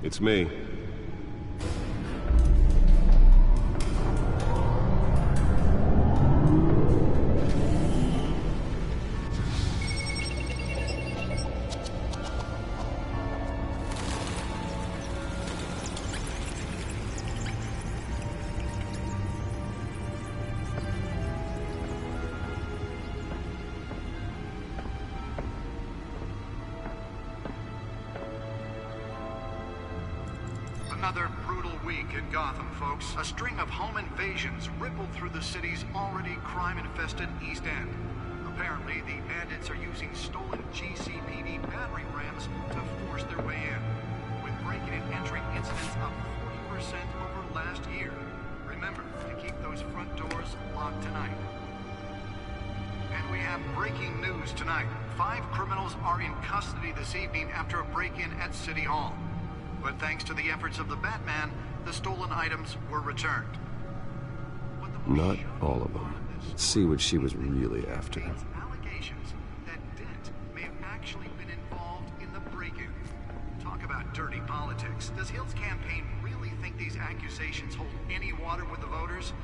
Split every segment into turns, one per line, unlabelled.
It's me.
Another brutal week in Gotham, folks. A string of home invasions rippled through the city's already crime-infested East End. Apparently, the bandits are using stolen GCPD battering rams to force their way in, with breaking and entering incidents up 40% over last year. Remember to keep those front doors locked tonight. And we have breaking news tonight. 5 criminals are in custody this evening after a break-in at City Hall. But thanks to the efforts of the Batman, the stolen items were returned.
Not all of them. Let's see what she was really after.
Allegations that Dent may have actually been involved in the break-in. Talk about dirty politics. Does Hill's campaign really think these accusations hold any water with the voters?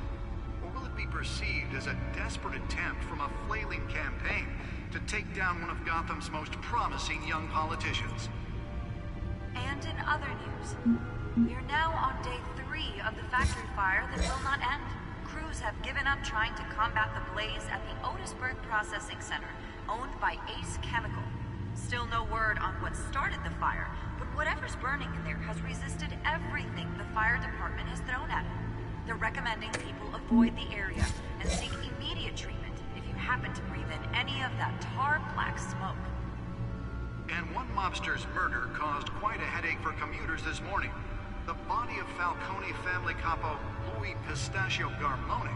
Or will it be perceived as a desperate attempt from a flailing campaign to take down one of Gotham's most promising young politicians?
And in other news, we are now on day 3 of the factory fire that will not end. Crews have given up trying to combat the blaze at the Otisburg Processing Center, owned by Ace Chemical. Still no word on what started the fire, but whatever's burning in there has resisted everything the fire department has thrown at it. They're recommending people avoid the area and seek immediate treatment if you happen to breathe in any of that tar black smoke.
And one mobster's murder caused quite a headache for commuters this morning. The body of Falcone family capo Louis Pistachio Garmone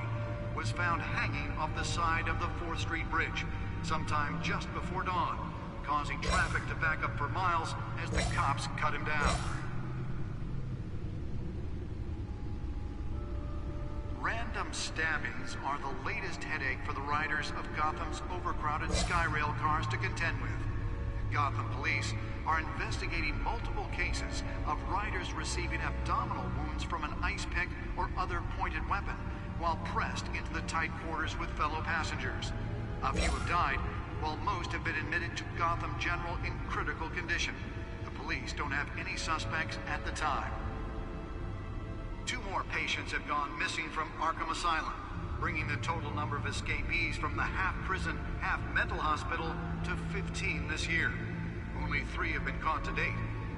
was found hanging off the side of the 4th Street Bridge sometime just before dawn, causing traffic to back up for miles as the cops cut him down. Random stabbings are the latest headache for the riders of Gotham's overcrowded Skyrail cars to contend with. Gotham police are investigating multiple cases of riders receiving abdominal wounds from an ice pick or other pointed weapon while pressed into the tight quarters with fellow passengers. A few have died, while most have been admitted to Gotham General in critical condition. The police don't have any suspects at the time. 2 more patients have gone missing from Arkham Asylum, bringing the total number of escapees from the half-prison, half-mental hospital to 15 this year. Only 3 have been caught to date,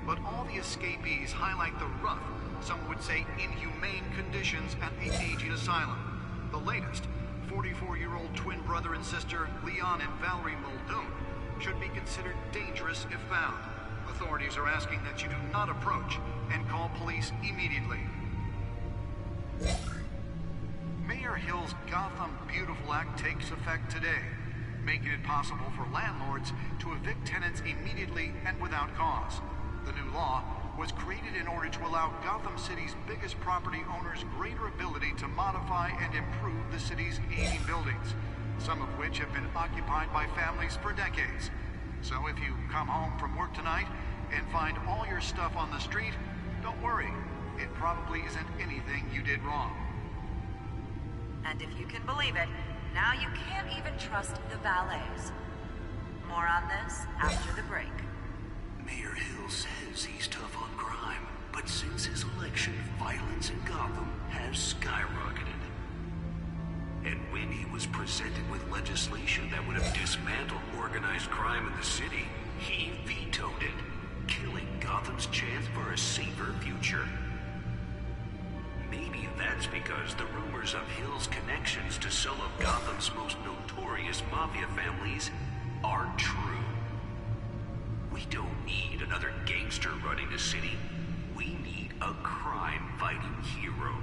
but all the escapees highlight the rough, some would say inhumane conditions at the aging asylum. The latest, 44-year-old twin brother and sister Leon and Valerie Muldoon, should be considered dangerous if found. Authorities are asking that you do not approach and call police immediately. Mayor Hill's Gotham Beautiful Act takes effect today, making it possible for landlords to evict tenants immediately and without cause. The new law was created in order to allow Gotham City's biggest property owners greater ability to modify and improve the city's aging buildings, some of which have been occupied by families for decades. So if you come home from work tonight and find all your stuff on the street, don't worry. It probably isn't anything you did wrong.
And if you can believe it, now you can't even trust the valets. More on this after the break.
Mayor Hill says he's tough on crime, but since his election, violence in Gotham has skyrocketed. And when he was presented with legislation that would have dismantled organized crime in the city, he vetoed it, killing Gotham's chance for a safer future. Maybe that's because the rumors of Hill's connections to some of Gotham's most notorious mafia families aren't true. We don't need another gangster running the city. We need a crime-fighting hero.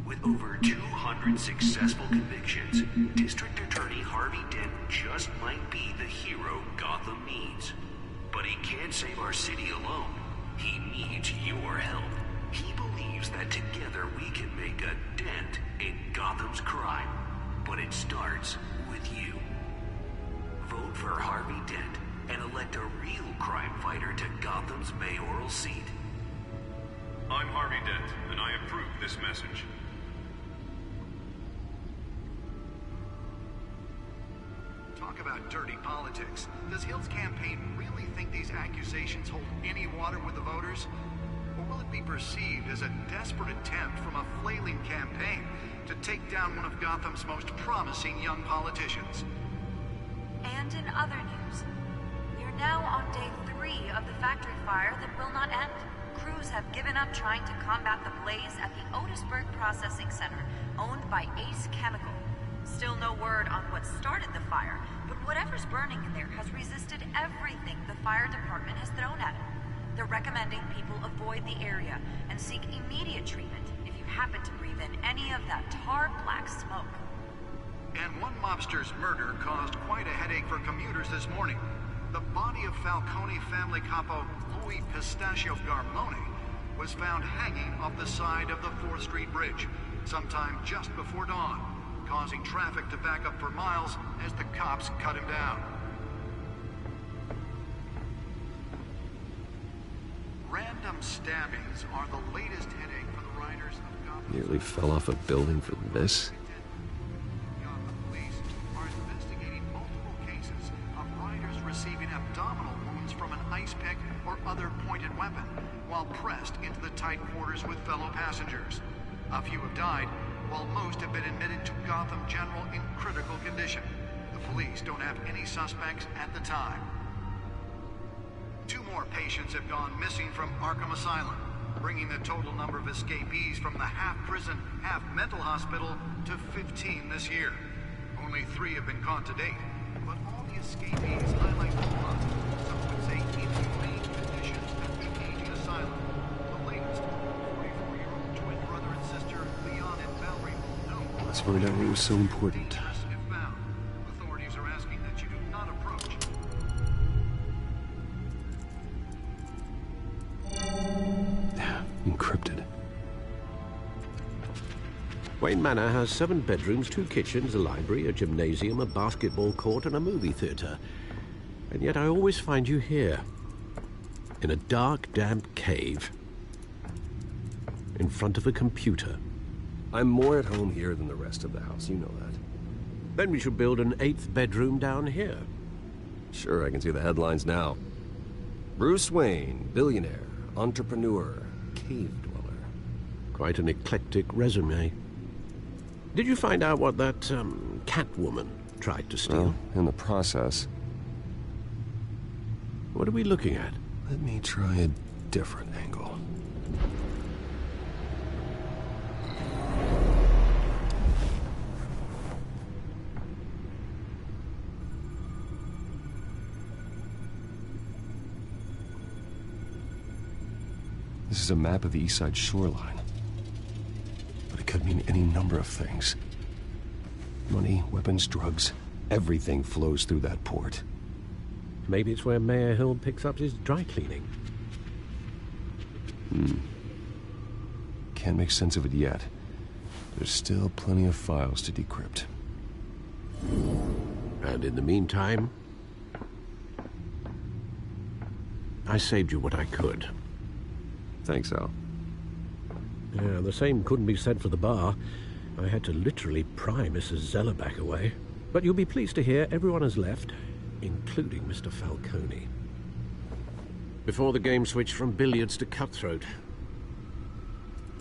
With over 200 successful convictions, District Attorney Harvey Dent just might be the hero Gotham needs. But he can't save our city alone. He needs your help. He believes that together we can make a dent in Gotham's crime. But it starts with you. Vote for Harvey Dent and elect a real crime fighter to Gotham's mayoral seat.
I'm Harvey Dent, and I approve this message.
Talk about dirty politics. Does Hill's campaign really think these accusations hold any water with the voters? Or will it be perceived as a desperate attempt from a flailing campaign to take down one of Gotham's most promising young politicians?
And in other news, we're now on day 3 of the factory fire that will not end. Crews have given up trying to combat the blaze at the Otisburg Processing Center, owned by Ace Chemical. Still no word on what started the fire, but whatever's burning in there has resisted everything the fire department has thrown at it. They're recommending people avoid the area and seek immediate treatment if you happen to breathe in any of that tar black smoke.
And one mobster's murder caused quite a headache for commuters this morning. The body of Falcone family capo Louis Pistachio Garmone was found hanging off the side of the 4th Street Bridge sometime just before dawn, causing traffic to back up for miles as the cops cut him down. Random stabbings are the latest headache for the riders of Gotham.
Nearly fell off a building for this.
Gotham police are investigating multiple cases of riders receiving abdominal wounds from an ice pick or other pointed weapon while pressed into the tight quarters with fellow passengers. A few have died, while most have been admitted to Gotham General in critical condition. The police don't have any suspects at the time. 2 more patients have gone missing from Arkham Asylum, bringing the total number of escapees from the half-prison, half-mental hospital to 15 this year. Only 3 have been caught to date, but all the escapees highlight the plot. Some would say inhumane conditions at the aging asylum. The latest, 44-year-old twin brother and sister, Leon and Valerie Muldoon.
Let's find out what was so important.
Dangerous if found. Authorities are asking that you do not approach.
Encrypted.
Wayne Manor has 7 bedrooms, 2 kitchens, a library, a gymnasium, a basketball court, and a movie theater. And yet I always find you here, in a dark, damp cave, in front of a computer.
I'm more at home here than the rest of the house, you know that.
Then we should build an 8th bedroom down here.
Sure, I can see the headlines now. Bruce Wayne, billionaire, entrepreneur, cave dweller.
Quite an eclectic resume. Did you find out what that, Catwoman tried to steal?
Well, in the process.
What are we looking at?
Let me try a different angle. This is a map of the East Side shoreline. But it could mean any number of things. Money, weapons, drugs, everything flows through that port.
Maybe it's where Mayor Hill picks up his dry cleaning.
Can't make sense of it yet. There's still plenty of files to decrypt.
And in the meantime, I saved you what I could.
Thanks, Al.
Yeah, the same couldn't be said for the bar. I had to literally pry Mrs. Zellerback away. But you'll be pleased to hear everyone has left, including Mr. Falcone. Before the game switched from billiards to cutthroat.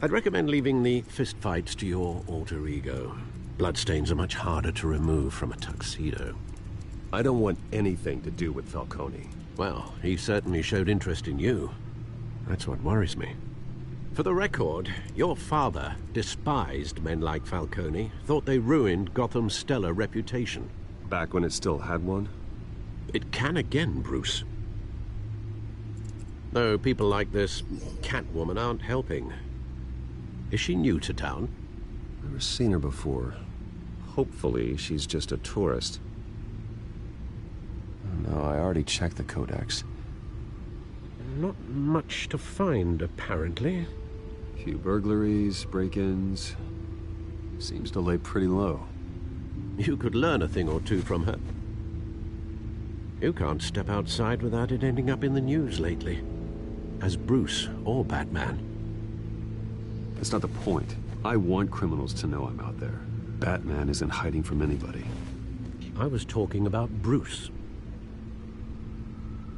I'd recommend leaving the fistfights to your alter ego. Bloodstains are much harder to remove from a tuxedo.
I don't want anything to do with Falcone.
Well, he certainly showed interest in you. That's what worries me. For the record, your father despised men like Falcone, thought they ruined Gotham's stellar reputation.
Back when it still had one?
It can again, Bruce. Though people like this Catwoman aren't helping. Is she new to town?
Never seen her before. Hopefully, she's just a tourist. No, I already checked the codex.
Not much to find, apparently.
Few burglaries, break-ins. Seems to lay pretty low.
You could learn a thing or two from her. You can't step outside without it ending up in the news lately. As Bruce or Batman.
That's not the point. I want criminals to know I'm out there. Batman isn't hiding from anybody.
I was talking about Bruce.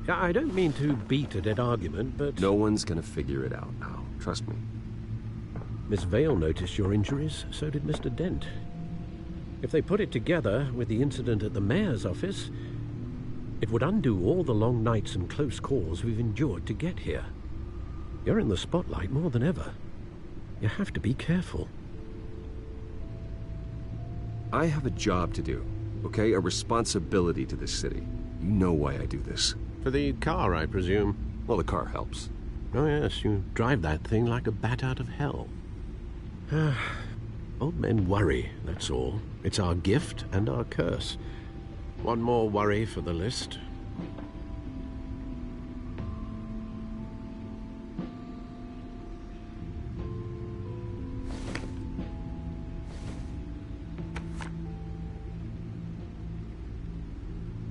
I don't mean to beat a dead argument, but...
No one's gonna figure it out now. Trust me.
Miss Vale noticed your injuries, so did Mr. Dent. If they put it together with the incident at the mayor's office, it would undo all the long nights and close calls we've endured to get here. You're in the spotlight more than ever. You have to be careful.
I have a job to do, okay? A responsibility to this city. You know why I do this.
For the car, I presume.
Well, the car helps.
Oh yes, you drive that thing like a bat out of hell. Old men worry, that's all. It's our gift and our curse. One more worry for the list.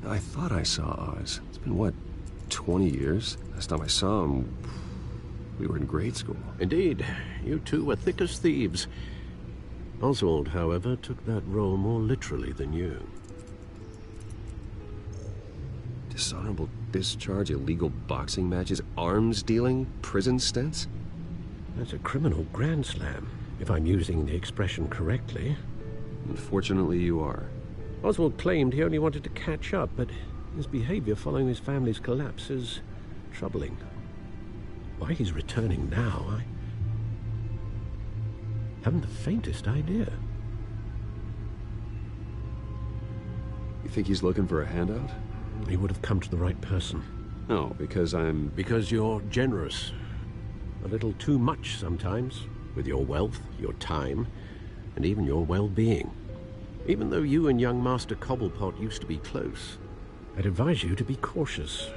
I thought I saw Oz. It's been, what, 20 years? Last time I saw him, we were in grade school.
Indeed, you two were thick as thieves. Oswald, however, took that role more literally than you.
Dishonorable discharge, illegal boxing matches, arms dealing, prison stints?
That's a criminal grand slam, if I'm using the expression correctly.
Unfortunately, you are.
Oswald claimed he only wanted to catch up, but his behavior following his family's collapse is troubling. Why he's returning now, I haven't the faintest idea.
You think he's looking for a handout?
He would have come to the right person.
No, because I'm...
Because you're generous. A little too much sometimes, with your wealth, your time, and even your well-being. Even though you and young Master Cobblepot used to be close, I'd advise you to be cautious.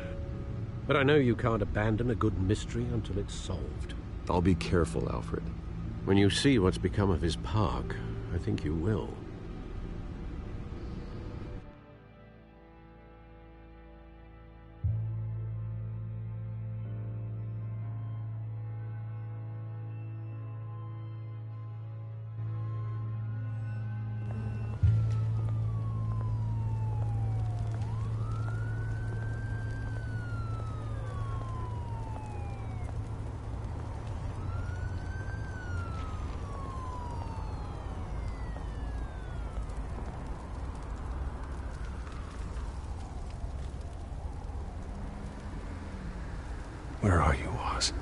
But I know you can't abandon a good mystery until it's solved.
I'll be careful, Alfred.
When you see what's become of his park, I think you will.
Where are you, Oz?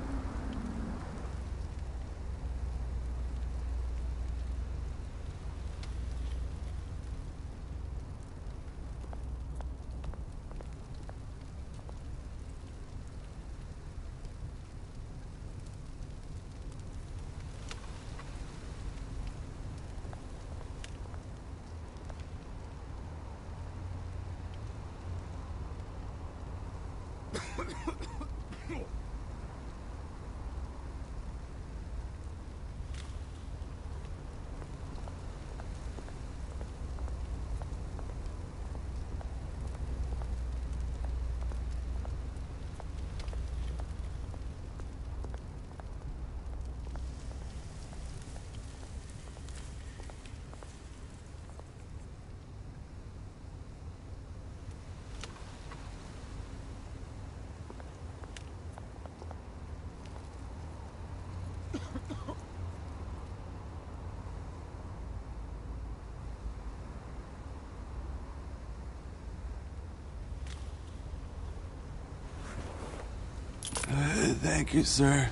Thank you, sir.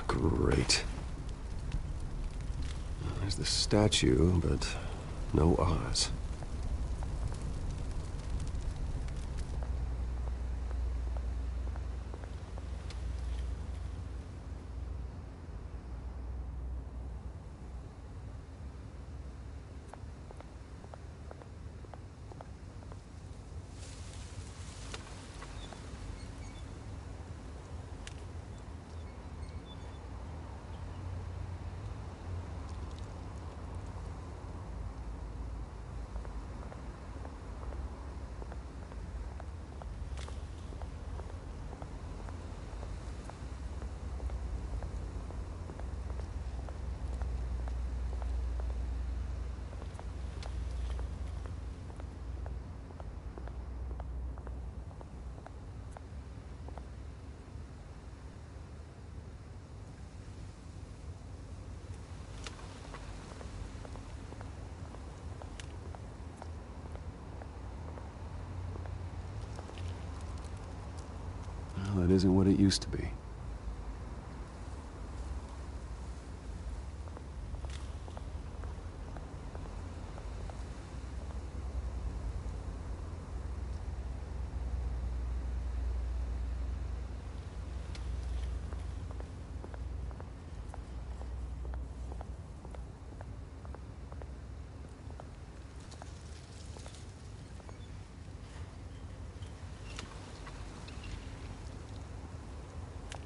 Great. There's the statue, but no Oz. Well, it isn't what it used to be.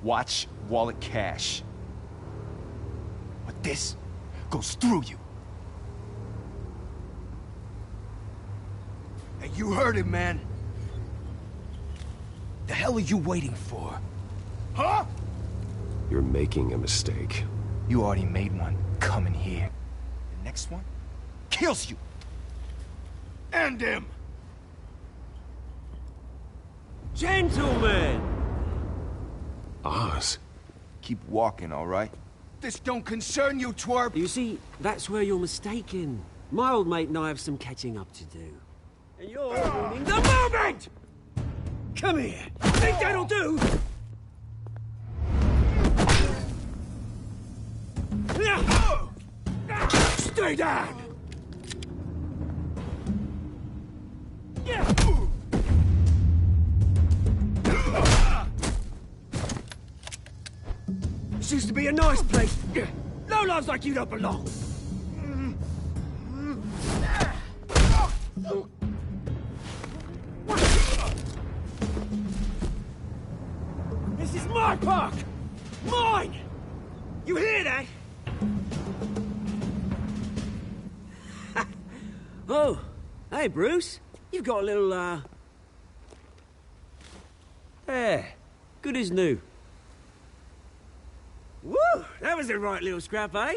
Watch wallet cash. But this goes through you. Hey, you heard him, man. The hell are you waiting for? Huh?
You're making a mistake.
You already made one coming here. The next one kills you. And him.
Gentlemen!
Oz.
Keep walking, all right? This don't concern you, twerp!
You see, that's where you're mistaken. My old mate and I have some catching up to do. And you're ruining the moment! Come here! Think that'll do? Stay down! This used to be a nice place. Lowlifes like you don't belong. This is my park! Mine! You hear that? Oh, hey, Bruce. You've got a little, There. Good as new. Woo! That was a right little scrap, eh?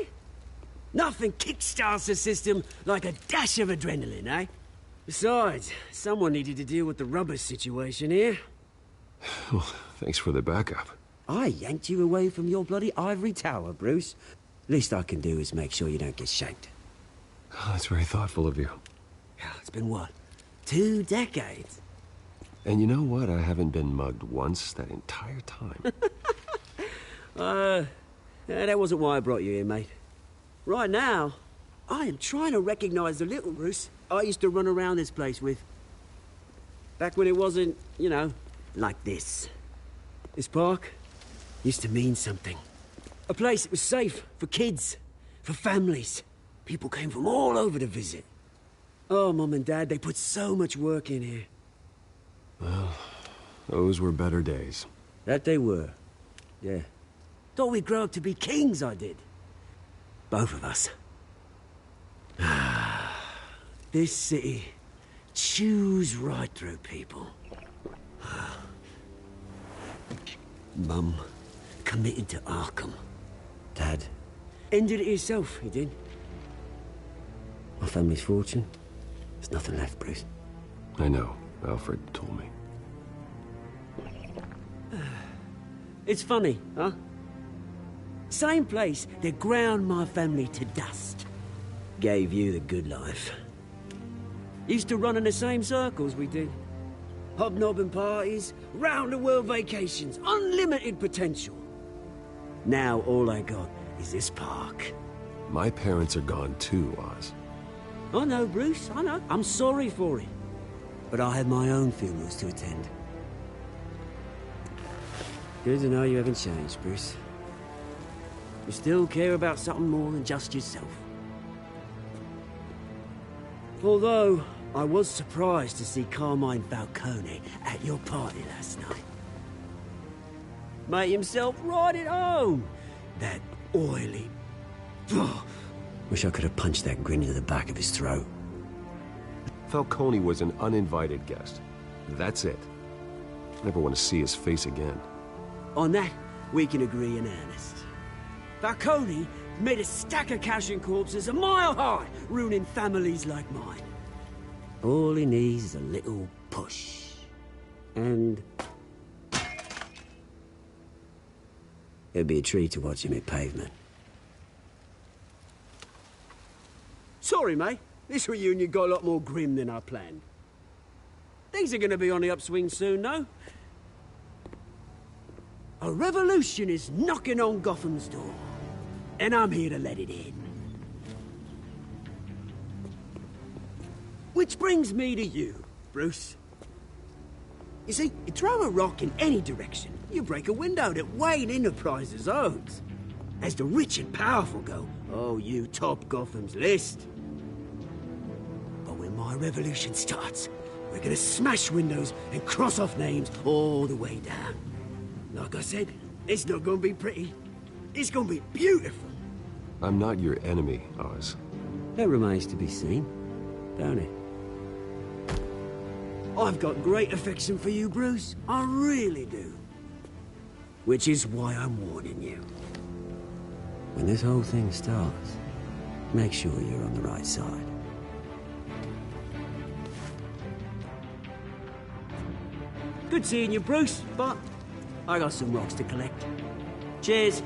Nothing kickstarts the system like a dash of adrenaline, eh? Besides, someone needed to deal with the rubber situation here.
Well, thanks for the backup.
I yanked you away from your bloody ivory tower, Bruce. Least I can do is make sure you don't get shanked.
Oh, that's very thoughtful of you.
Yeah, it's been what? 2 decades?
And you know what? I haven't been mugged once that entire time.
Yeah, that wasn't why I brought you here, mate. Right now, I am trying to recognize the little Bruce I used to run around this place with. Back when it wasn't, you know, like this. This park used to mean something. A place that was safe for kids, for families. People came from all over to visit. Oh, Mum and Dad, they put so much work in here.
Well, those were better days.
That they were. Yeah. Thought we'd grow up to be kings, I did. Both of us. This city chews right through people. Mum committed to Arkham. Dad ended it himself, he did. My family's fortune. There's nothing left, Bruce.
I know. Alfred told me.
It's funny, huh? Same place that ground my family to dust. Gave you the good life. Used to run in the same circles we did. Hobnobbing parties, round-the-world vacations, unlimited potential. Now all I got is this park.
My parents are gone too, Oz.
I know, Bruce, I know. I'm sorry for it. But I have my own funerals to attend. Good to know you haven't changed, Bruce. You still care about something more than just yourself. Although, I was surprised to see Carmine Falcone at your party last night. Made himself right at home. That oily... Wish I could have punched that grin into the back of his throat.
Falcone was an uninvited guest. That's it. Never want to see his face again.
On that, we can agree in earnest. Falcone made a stack of cash and corpses a mile high, ruining families like mine. All he needs is a little push. And... it'd be a treat to watch him hit pavement. Sorry, mate. This reunion got a lot more grim than I planned. Things are gonna be on the upswing soon, no? A revolution is knocking on Gotham's door, and I'm here to let it in. Which brings me to you, Bruce. You see, you throw a rock in any direction, you break a window that Wayne Enterprises owns. As the rich and powerful go, oh, you top Gotham's list. But when my revolution starts, we're gonna smash windows and cross off names all the way down. Like I said, it's not gonna be pretty. It's gonna be beautiful.
I'm not your enemy, Oz.
That remains to be seen, don't it? I've got great affection for you, Bruce. I really do. Which is why I'm warning you. When this whole thing starts, make sure you're on the right side. Good seeing you, Bruce, but I got some rocks to collect. Cheers.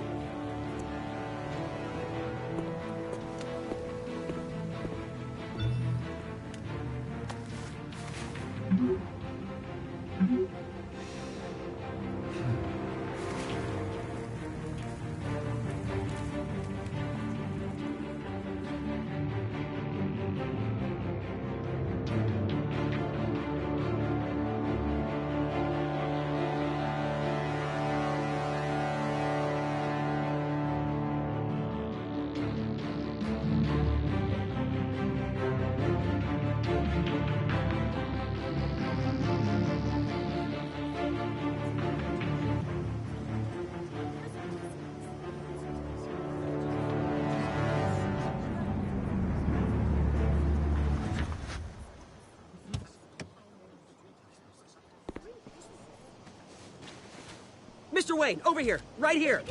Mr. Wayne, over here, right here.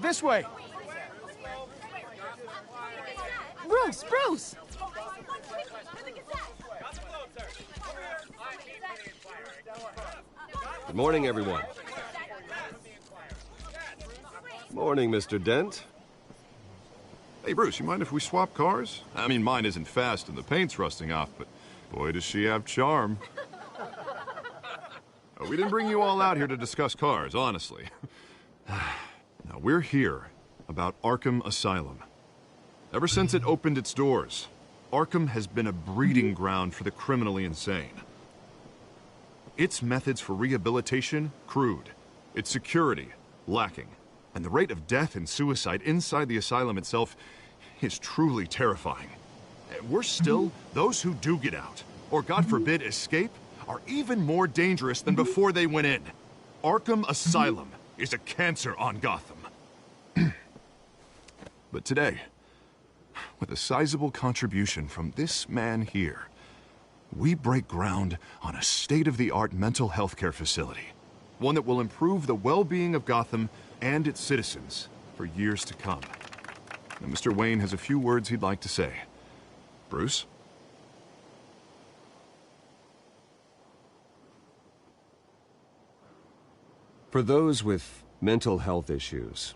This way.
Bruce!
Good morning, everyone. Morning, Mr. Dent.
Hey, Bruce, you mind if we swap cars? I mean, mine isn't fast and the paint's rusting off, but boy, does she have charm. We didn't bring you all out here to discuss cars, honestly. Now, we're here about Arkham Asylum. Ever since it opened its doors, Arkham has been a breeding ground for the criminally insane. Its methods for rehabilitation, crude. Its security, lacking. And the rate of death and suicide inside the asylum itself is truly terrifying. Worse still, those who do get out, or God forbid escape, are even more dangerous than before they went in. Arkham Asylum is a cancer on Gotham. But today, with a sizable contribution from this man here, we break ground on a state-of-the-art mental health care facility. One that will improve the well-being of Gotham and its citizens for years to come. And Mr. Wayne has a few words he'd like to say. Bruce?
For those with mental health issues,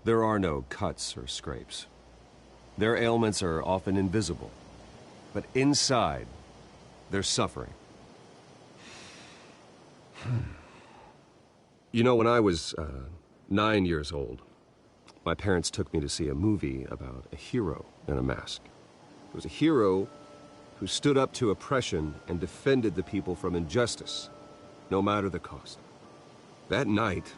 there are no cuts or scrapes. Their ailments are often invisible, but inside, they're suffering. You know, when I was 9 years old, my parents took me to see a movie about a hero in a mask. It was a hero who stood up to oppression and defended the people from injustice, no matter the cost. That night,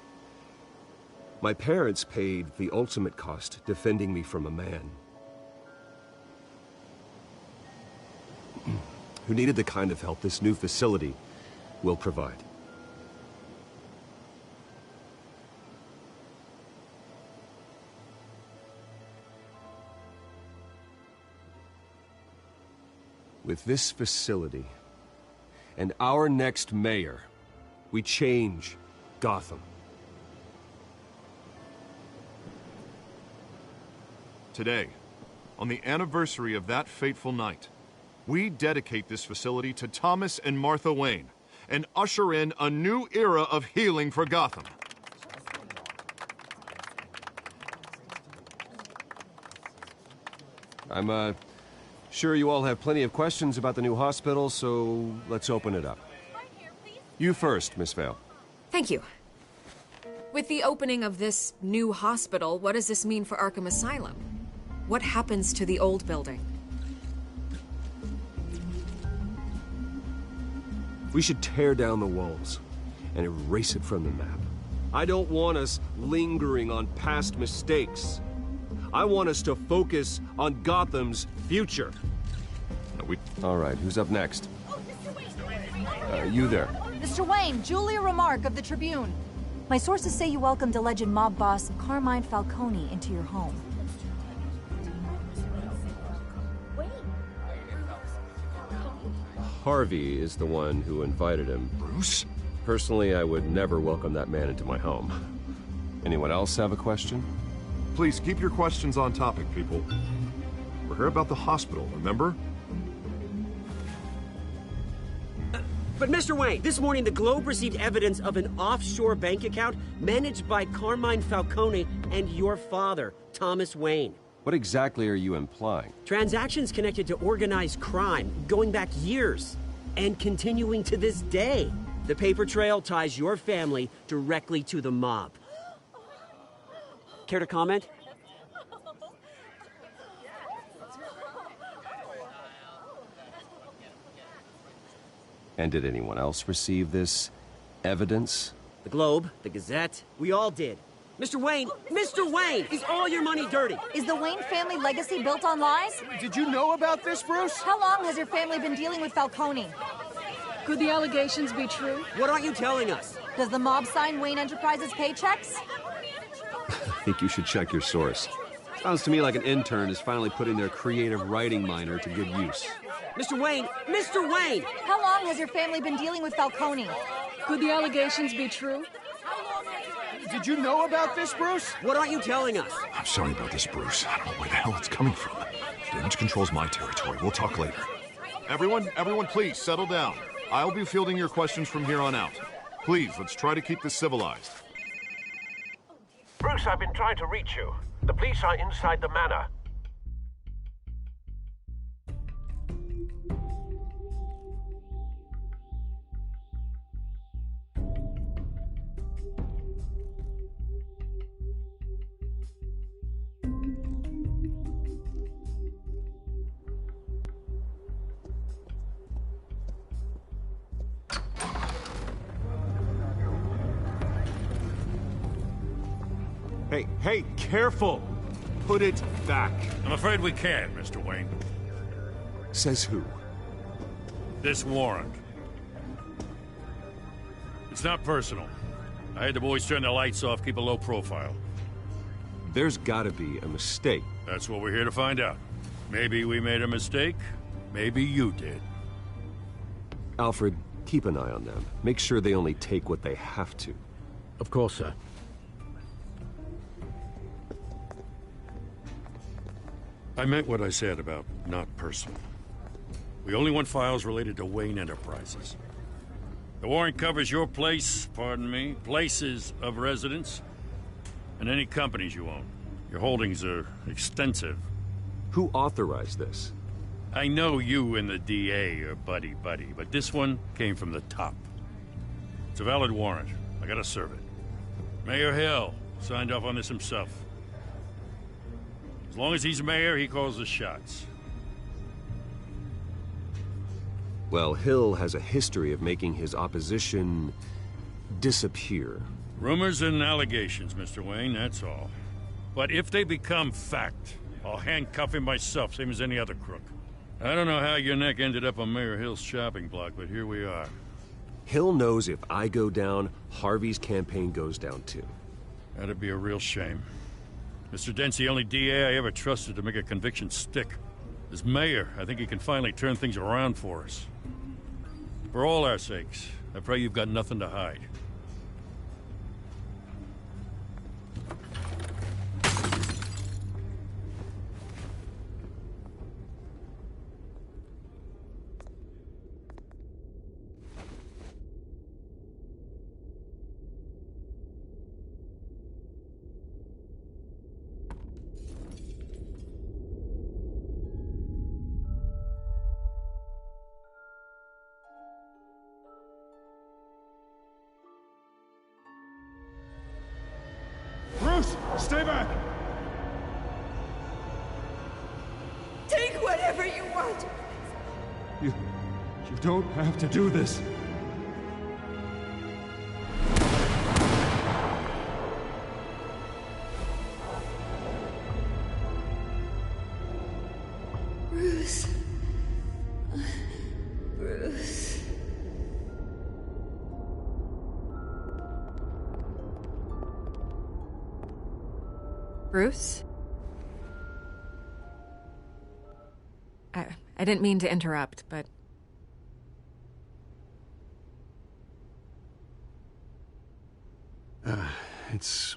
my parents paid the ultimate cost defending me from a man who needed the kind of help this new facility will provide. With this facility and our next mayor, we change Gotham.
Today, on the anniversary of that fateful night, we dedicate this facility to Thomas and Martha Wayne and usher in a new era of healing for Gotham.
I'm sure you all have plenty of questions about the new hospital, so let's open it up. You first, Miss Vale.
Thank you. With the opening of this new hospital, what does this mean for Arkham Asylum? What happens to the old building?
We should tear down the walls and erase it from the map. I don't want us lingering on past mistakes. I want us to focus on Gotham's future. All right, who's up next? You there.
Mr. Wayne, Julia Remark of the Tribune. My sources say you welcomed alleged mob boss Carmine Falcone into your home.
Harvey is the one who invited him.
Bruce?
Personally, I would never welcome that man into my home. Anyone else have a question?
Please keep your questions on topic, people. We're here about the hospital, remember?
But Mr. Wayne, this morning the Globe received evidence of an offshore bank account managed by Carmine Falcone and your father, Thomas Wayne.
What exactly are you implying?
Transactions connected to organized crime, going back years, and continuing to this day. The paper trail ties your family directly to the mob. Care to comment?
And did anyone else receive this evidence?
The Globe, the Gazette, we all did. Mr. Wayne, is all your money dirty?
Is the Wayne family legacy built on lies?
Did you know about this, Bruce?
How long has your family been dealing with Falcone?
Could the allegations be true?
What aren't you telling us?
Does the mob sign Wayne Enterprises paychecks?
I think you should check your source. Sounds to me like an intern is finally putting their creative writing minor to good use.
Mr. Wayne!
How long has your family been dealing with Falcone?
Could the allegations be true?
Did you know about this, Bruce?
What aren't you telling us?
I'm sorry about this, Bruce. I don't know where the hell it's coming from. Damage control's my territory. We'll talk later. Everyone, please, settle down. I'll be fielding your questions from here on out. Please, let's try to keep this civilized.
Bruce, I've been trying to reach you. The police are inside the manor.
Hey, careful! Put it back.
I'm afraid we can't, Mr. Wayne.
Says who?
This warrant. It's not personal. I had the boys turn the lights off, keep a low profile.
There's gotta be a mistake.
That's what we're here to find out. Maybe we made a mistake. Maybe you did.
Alfred, keep an eye on them. Make sure they only take what they have to.
Of course, sir.
I meant what I said about not personal. We only want files related to Wayne Enterprises. The warrant covers your place, places of residence, and any companies you own. Your holdings are extensive.
Who authorized this?
I know you and the DA are buddy-buddy, but this one came from the top. It's a valid warrant. I gotta serve it. Mayor Hill signed off on this himself. As long as he's mayor, he calls the shots.
Well, Hill has a history of making his opposition disappear.
Rumors and allegations, Mr. Wayne, that's all. But if they become fact, I'll handcuff him myself, same as any other crook. I don't know how your neck ended up on Mayor Hill's shopping block, but here we are.
Hill knows if I go down, Harvey's campaign goes down too.
That'd be a real shame. Mr. Dent's the only DA I ever trusted to make a conviction stick. As mayor, I think he can finally turn things around for us. For all our sakes, I pray you've got nothing to hide.
Bruce, stay back!
Take whatever you want.
You don't have to do this.
Bruce. Bruce.
Bruce? I didn't mean to interrupt, but...
It's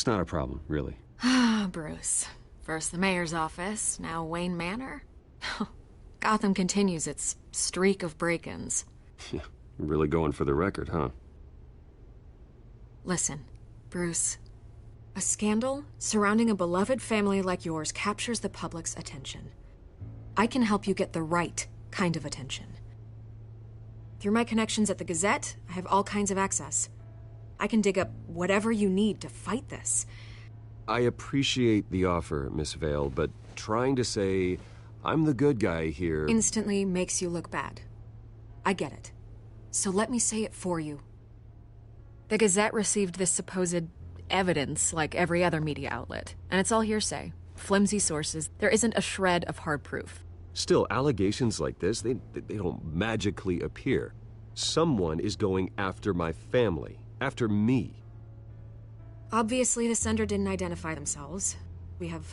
not a problem, really.
Ah, Bruce. First the mayor's office, now Wayne Manor. Gotham continues its streak of break-ins.
Yeah, really going for the record, huh?
Listen, Bruce. A scandal surrounding a beloved family like yours captures the public's attention. I can help you get the right kind of attention. Through my connections at the Gazette, I have all kinds of access. I can dig up whatever you need to fight this.
I appreciate the offer, Miss Vale, but trying to say I'm the good guy here...
instantly makes you look bad. I get it. So let me say it for you. The Gazette received this supposed evidence like every other media outlet, and it's all hearsay. Flimsy sources. There isn't a shred of hard proof.
Still, allegations like this, they don't magically appear. Someone is going after my family. After me.
Obviously, the sender didn't identify themselves. We have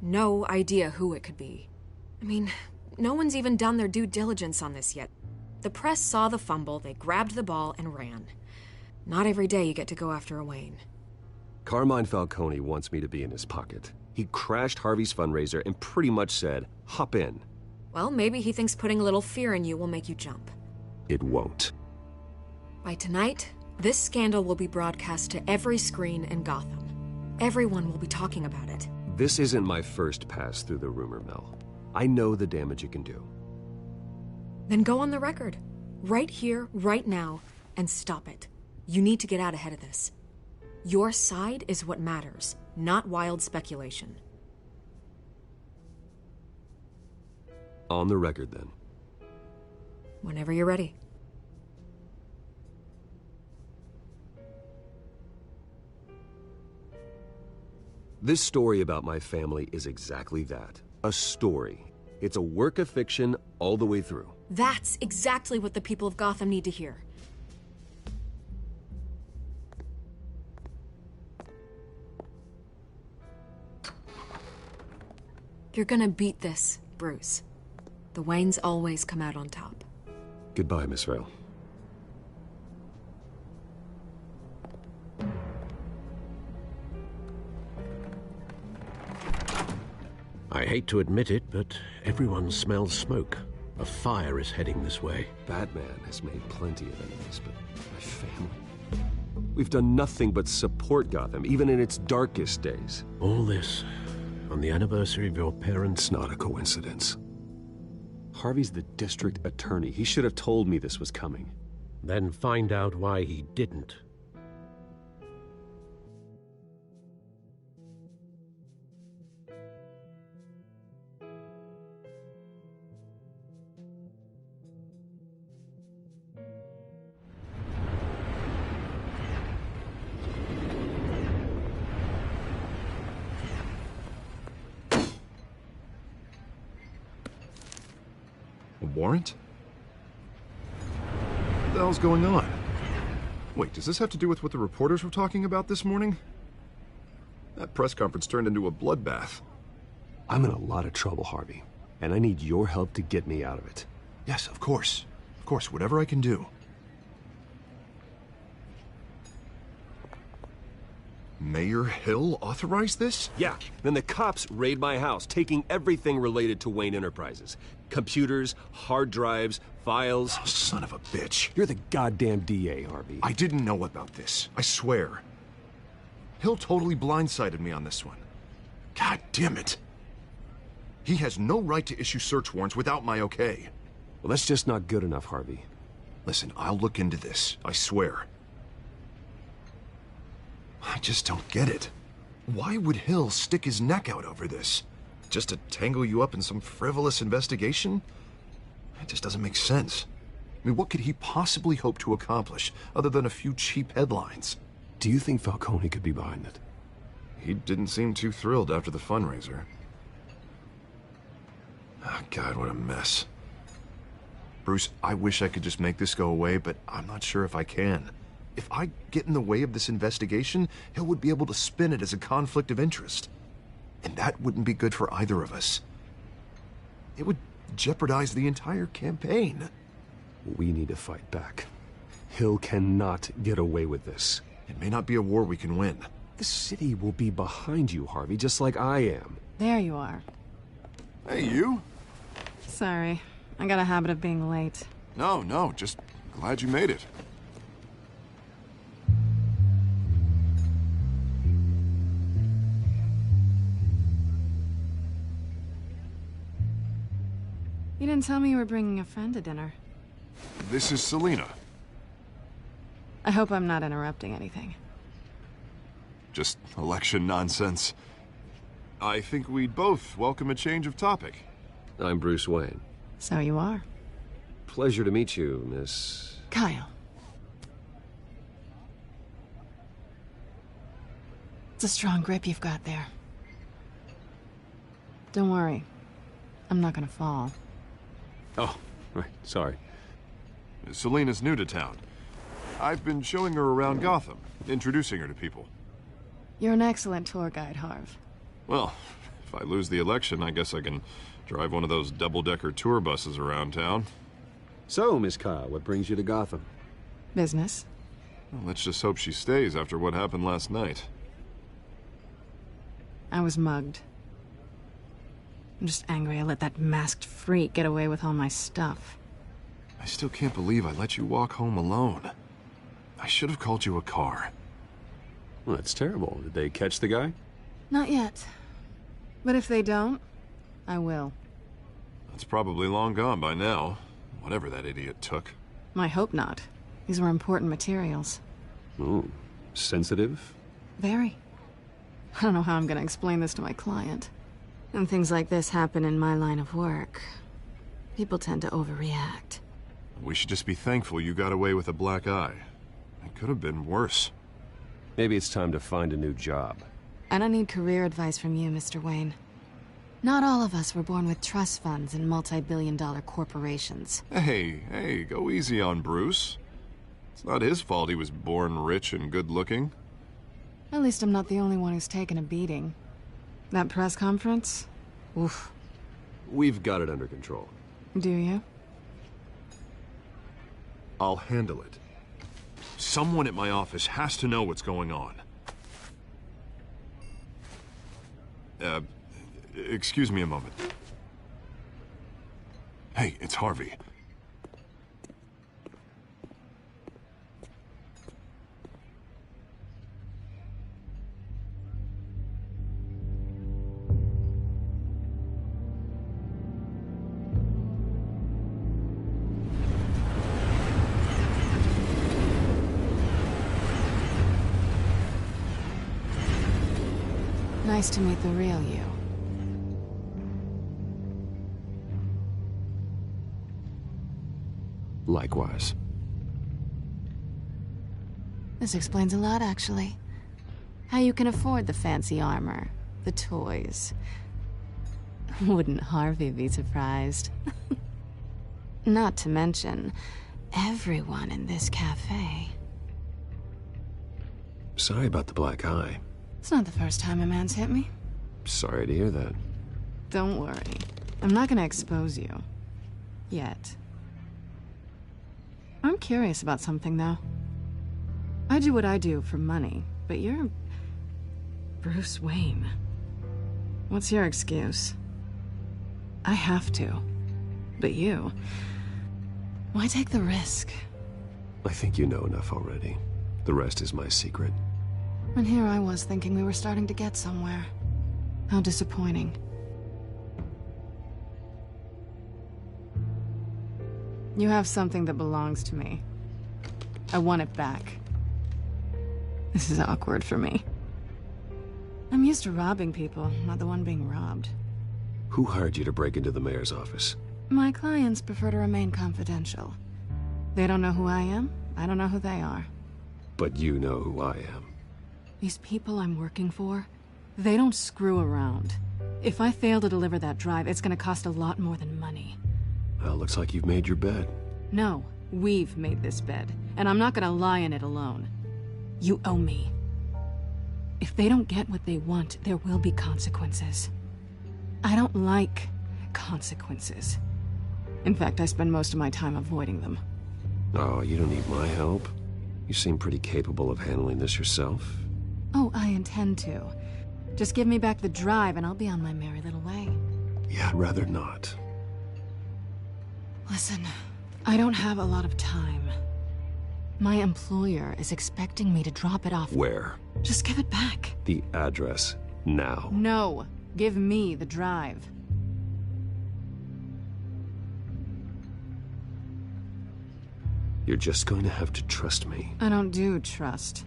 no idea who it could be. I mean, no one's even done their due diligence on this yet. The press saw the fumble, they grabbed the ball and ran. Not every day you get to go after a Wayne.
Carmine Falcone wants me to be in his pocket. He crashed Harvey's fundraiser and pretty much said, hop in.
Well, maybe he thinks putting a little fear in you will make you jump.
It won't.
By tonight, this scandal will be broadcast to every screen in Gotham. Everyone will be talking about it.
This isn't my first pass through the rumor mill. I know the damage it can do.
Then go on the record. Right here, right now, and stop it. You need to get out ahead of this. Your side is what matters, not wild speculation.
On the record, then.
Whenever you're ready.
This story about my family is exactly that. A story. It's a work of fiction all the way through.
That's exactly what the people of Gotham need to hear. You're gonna beat this, Bruce. The Waynes always come out on top.
Goodbye, Miss Vale.
I hate to admit it, but everyone smells smoke. A fire is heading this way.
Batman has made plenty of enemies, but my family... We've done nothing but support Gotham, even in its darkest days.
All this on the anniversary of your parents'...
It's not a coincidence. Harvey's the district attorney. He should have told me this was coming.
Then find out why he didn't.
Warrant? What the hell's going on? Wait, does this have to do with what the reporters were talking about this morning? That press conference turned into a bloodbath.
I'm in a lot of trouble, Harvey, and I need your help to get me out of it.
Yes, of course. Of course, whatever I can do. Mayor Hill authorized this?
Yeah, then the cops raid my house, taking everything related to Wayne Enterprises. Computers, hard drives, files.
Oh, son of a bitch.
You're the goddamn DA, Harvey.
I didn't know about this. I swear. Hill totally blindsided me on this one. God damn it. He has no right to issue search warrants without my okay.
Well, that's just not good enough, Harvey.
Listen, I'll look into this. I swear. just don't get it. Why would Hill stick his neck out over this? Just to tangle you up in some frivolous investigation? It just doesn't make sense. I mean, what could he possibly hope to accomplish other than a few cheap headlines?
Do you think Falcone could be behind it?
He didn't seem too thrilled after the fundraiser. Oh, God, what a mess. Bruce, I wish I could just make this go away, but I'm not sure if I can. If I get in the way of this investigation, Hill would be able to spin it as a conflict of interest. And that wouldn't be good for either of us. It would jeopardize the entire campaign.
We need to fight back. Hill cannot get away with this.
It may not be a war we can win.
The city will be behind you, Harvey, just like I am.
There you are.
Hey, you?
Sorry. I got a habit of being late.
No, just glad you made it.
You didn't tell me you were bringing a friend to dinner.
This is Selina.
I hope I'm not interrupting anything.
Just election nonsense. I think we'd both welcome a change of topic.
I'm Bruce Wayne.
So you are.
Pleasure to meet you, Miss...
Kyle. It's a strong grip you've got there. Don't worry. I'm not gonna fall.
Oh, right, sorry.
Selina's new to town. I've been showing her around Gotham, introducing her to people.
You're an excellent tour guide, Harv.
Well, if I lose the election, I guess I can drive one of those double-decker tour buses around town.
So, Miss Kyle, what brings you to Gotham?
Business.
Well, let's just hope she stays after what happened last night.
I was mugged. I'm just angry I let that masked freak get away with all my stuff.
I still can't believe I let you walk home alone. I should have called you a car.
Well, that's terrible. Did they catch the guy?
Not yet. But if they don't, I will.
That's probably long gone by now, whatever that idiot took.
I hope not. These were important materials.
Ooh, sensitive?
Very. I don't know how I'm gonna explain this to my client. And things like this happen in my line of work. People tend to overreact.
We should just be thankful you got away with a black eye. It could have been worse.
Maybe it's time to find a new job.
I don't need career advice from you, Mr. Wayne. Not all of us were born with trust funds and multi-billion-dollar corporations.
Hey, go easy on Bruce. It's not his fault he was born rich and good-looking.
At least I'm not the only one who's taken a beating. That press conference? Oof.
We've got it under control.
Do you?
I'll handle it. Someone at my office has to know what's going on. Excuse me a moment. Hey, it's Harvey.
Nice to meet the real you.
Likewise.
This explains a lot, actually. How you can afford the fancy armor, the toys. Wouldn't Harvey be surprised? Not to mention, everyone in this cafe.
Sorry about the black eye.
It's not the first time a man's hit me.
Sorry to hear that.
Don't worry. I'm not gonna expose you. Yet. I'm curious about something, though. I do what I do for money, but you're... Bruce Wayne. What's your excuse? I have to. But you... Why take the risk?
I think you know enough already. The rest is my secret.
And here I was thinking we were starting to get somewhere. How disappointing. You have something that belongs to me. I want it back. This is awkward for me. I'm used to robbing people, not the one being robbed.
Who hired you to break into the mayor's office?
My clients prefer to remain confidential. They don't know who I am, I don't know who they are.
But you know who I am.
These people I'm working for, they don't screw around. If I fail to deliver that drive, it's gonna cost a lot more than money.
Well, looks like you've made your bed.
No, we've made this bed, and I'm not gonna lie in it alone. You owe me. If they don't get what they want, there will be consequences. I don't like consequences. In fact, I spend most of my time avoiding them.
Oh, you don't need my help. You seem pretty capable of handling this yourself.
Oh, I intend to. Just give me back the drive and I'll be on my merry little way.
Yeah, I'd rather not.
Listen, I don't have a lot of time. My employer is expecting me to drop it off.
Where?
Just give it back.
The address, now.
No, give me the drive.
You're just going to have to trust me.
I don't do trust.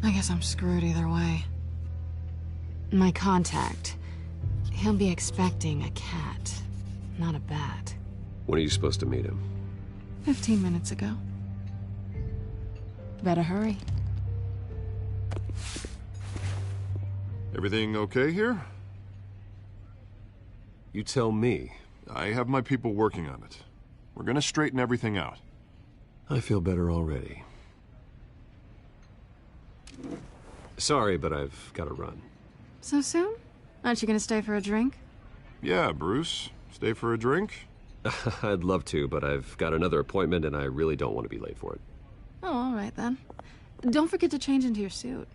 I guess I'm screwed either way. My contact, he'll be expecting a cat, not a bat.
When are you supposed to meet him?
15 minutes ago. Better hurry.
Everything okay here?
You tell me.
I have my people working on it. We're gonna straighten everything out.
I feel better already. Sorry, but I've got to run.
So soon? Aren't you gonna stay for a drink?
Yeah, Bruce. Stay for a drink?
I'd love to, but I've got another appointment and I really don't want to be late for it.
Oh, all right then. Don't forget to change into your suit.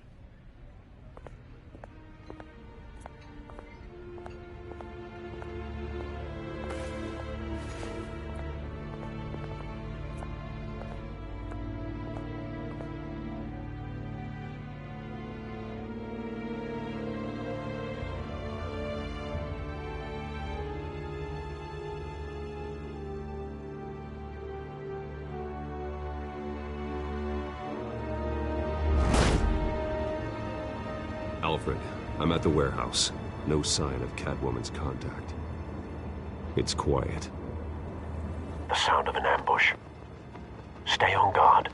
Alfred, I'm at the warehouse. No sign of Catwoman's contact. It's quiet.
The sound of an ambush. Stay on guard.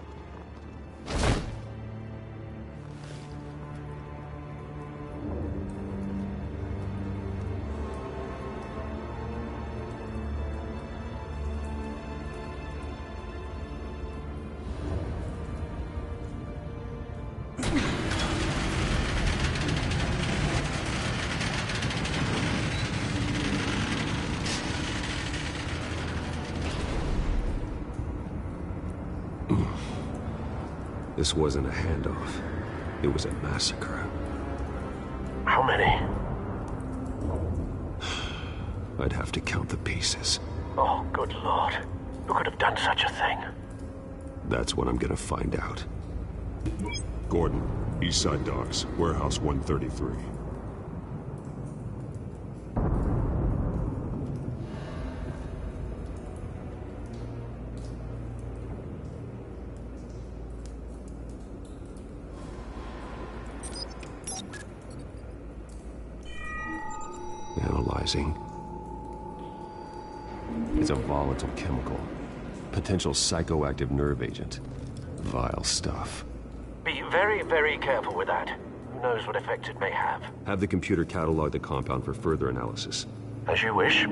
This wasn't a handoff. It was a massacre.
How many?
I'd have to count the pieces.
Oh, good Lord. Who could have done such a thing?
That's what I'm gonna find out.
Gordon, Eastside Docks, Warehouse 133.
Analyzing. It's a volatile chemical. Potential psychoactive nerve agent. Vile stuff.
Be very, very careful with that. Who knows what effect it may have.
Have the computer catalog the compound for further analysis.
As you wish.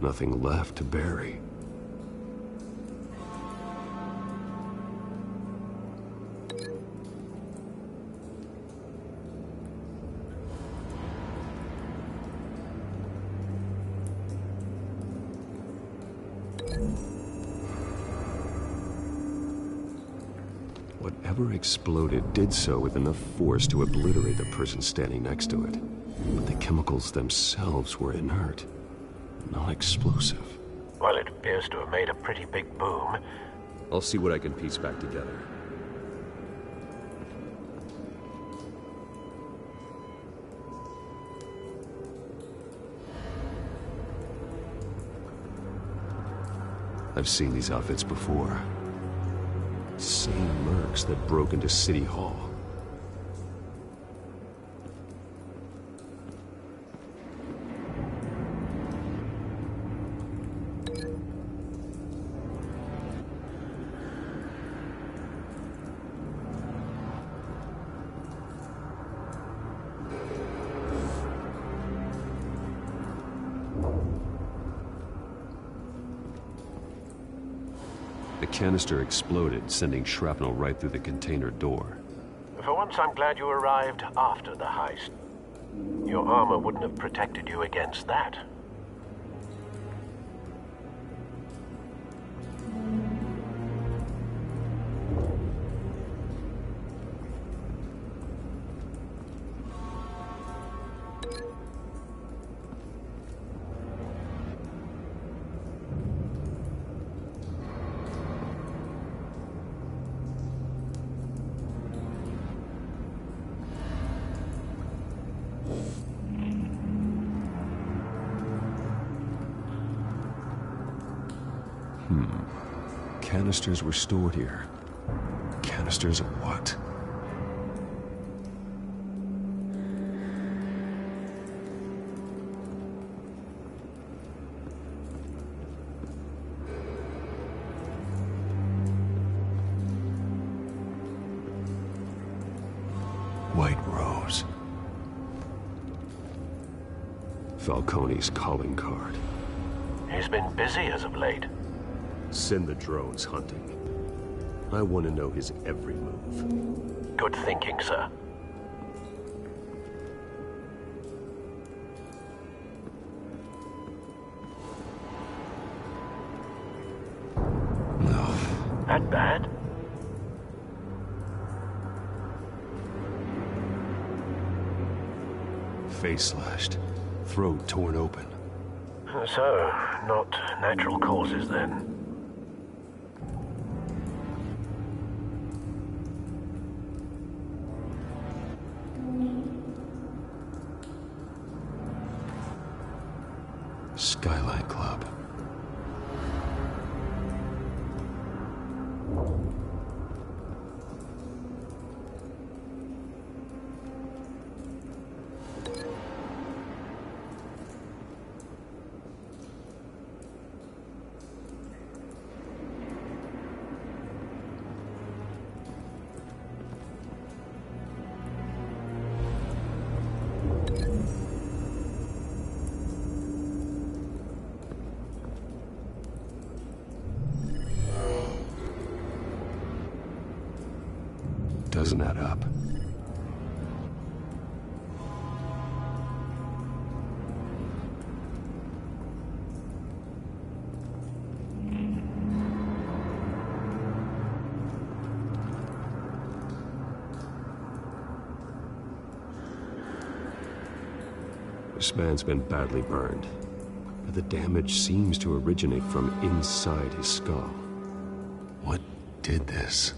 Nothing left to bury. Whatever exploded did so with enough force to obliterate the person standing next to it. But the chemicals themselves were inert, not explosive.
Well, it appears to have made a pretty big boom.
I'll see what I can piece back together. I've seen these outfits before. Same mercs that broke into City Hall. The canister exploded, sending shrapnel right through the container door.
For once, I'm glad you arrived after the heist. Your armor wouldn't have protected you against that.
Canisters were stored here. Canisters of what? White Rose. Falcone's calling card.
He's been busy as of late.
Send the drones hunting. I want to know his every move.
Good thinking, sir.
No.
That bad?
Face slashed. Throat torn open.
So, not natural causes then.
Skyline Club. Doesn't add up. This man's been badly burned, but the damage seems to originate from inside his skull. What did this?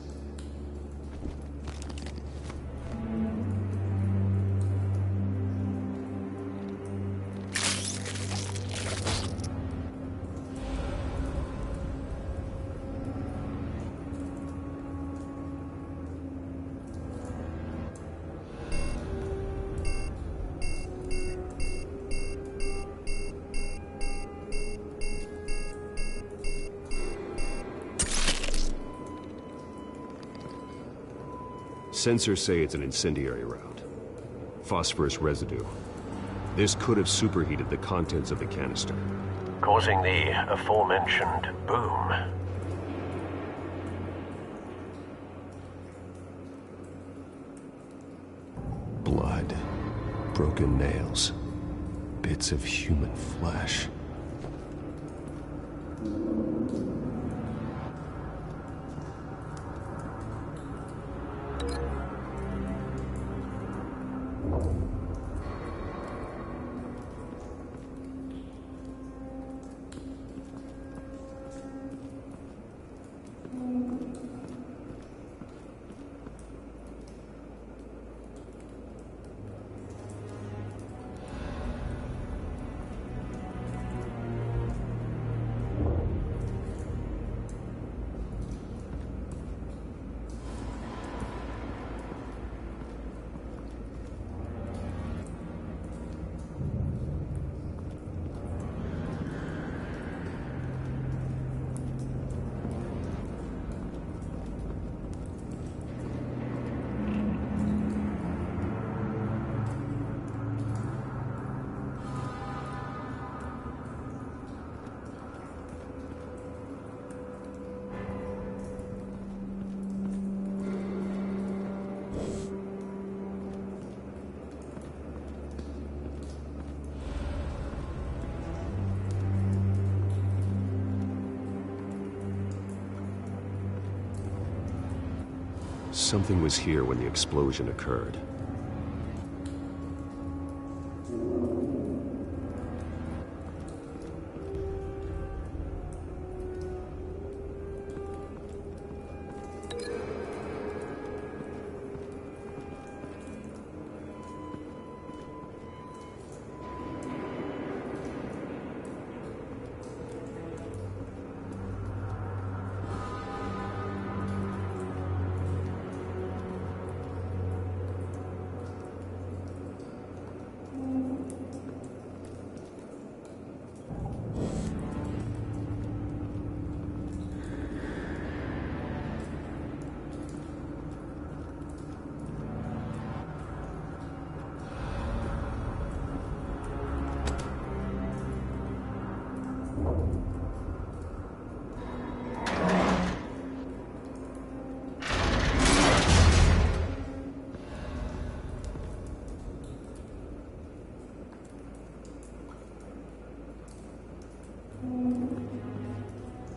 Sensors say it's an incendiary round. Phosphorus residue. This could have superheated the contents of the canister,
causing the aforementioned boom.
Blood. Broken nails. Bits of human flesh. Something was here when the explosion occurred.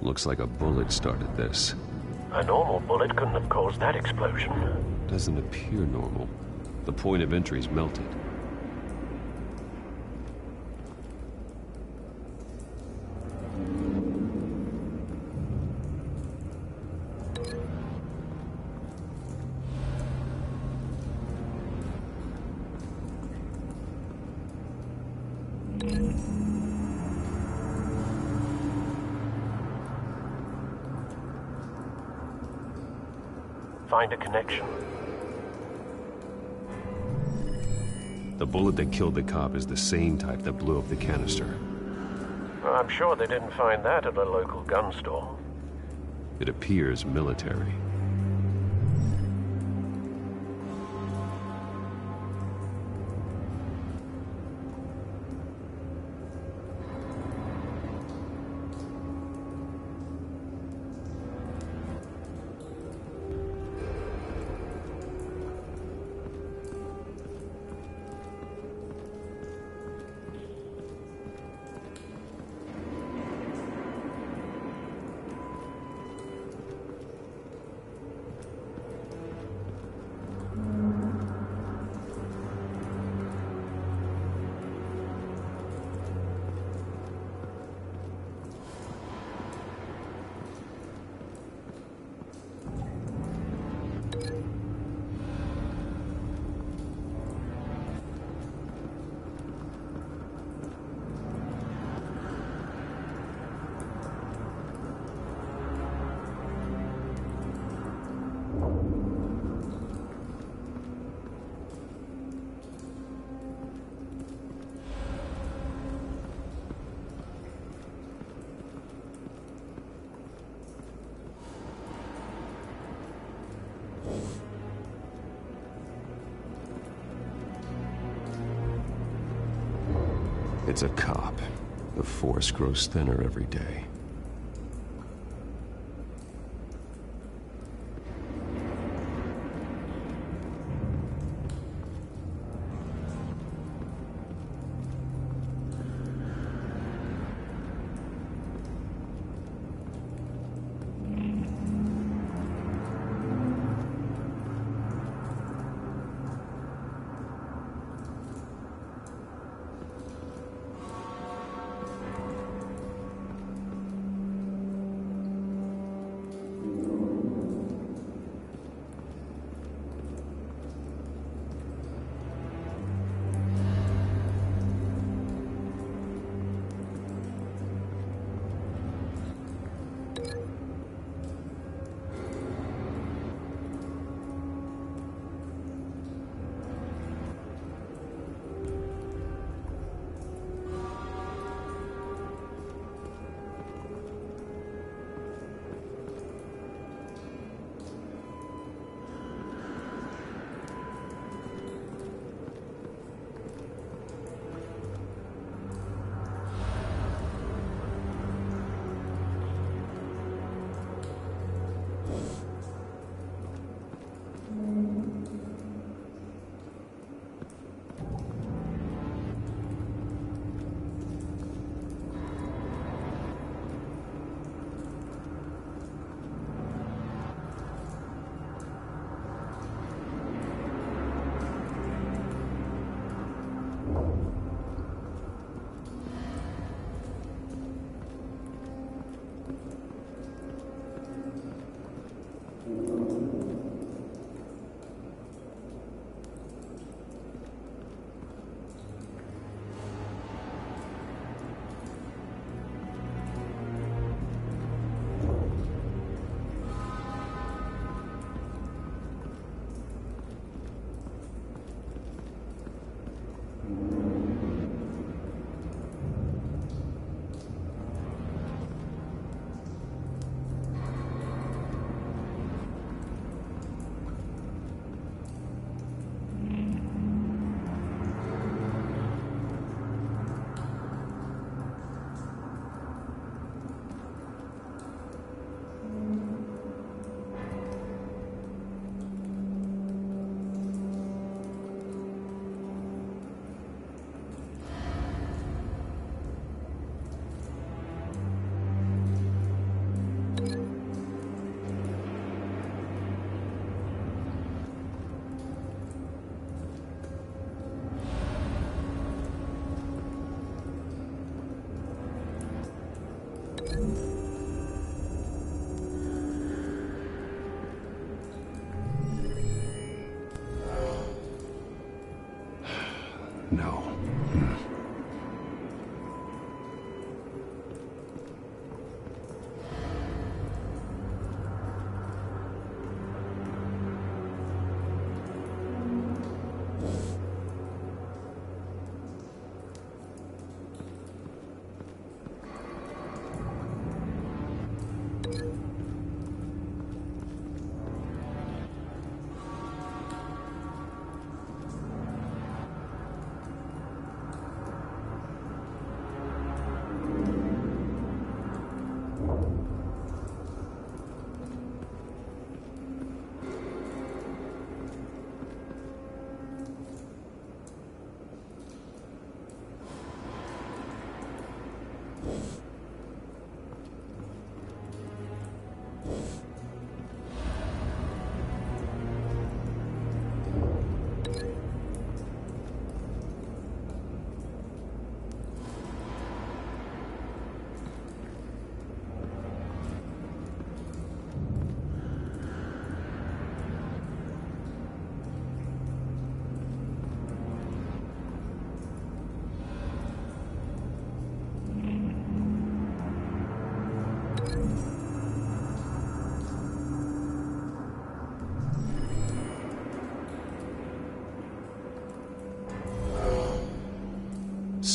Looks like a bullet started this.
A normal bullet couldn't have caused that explosion.
Doesn't appear normal. The point of entry's melted.
Find a connection.
The bullet that killed the cop is the same type that blew up the canister.
I'm sure they didn't find that at a local gun store.
It appears military. It's a cop. The force grows thinner every day.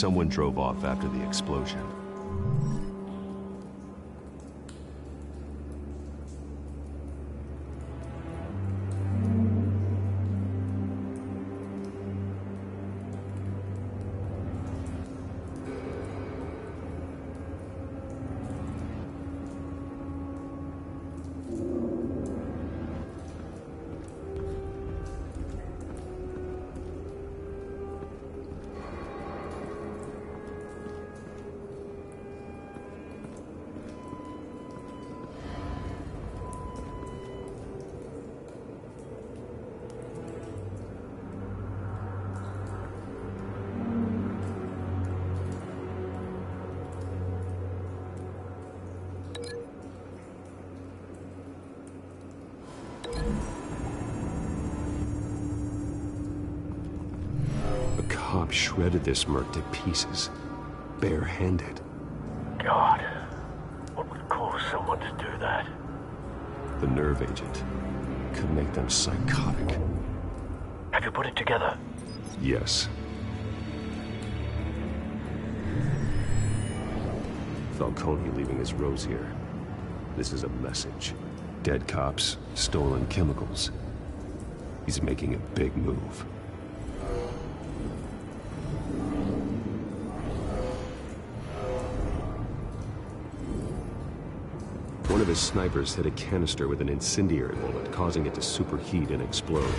someone drove off after the explosion. Cop shredded this merc to pieces, barehanded.
God, what would cause someone to do that?
The nerve agent could make them psychotic.
Have you put it together?
Yes. Falcone leaving his rose here. This is a message. Dead cops, stolen chemicals. He's making a big move. One of his snipers hit a canister with an incendiary bullet, causing it to superheat and explode.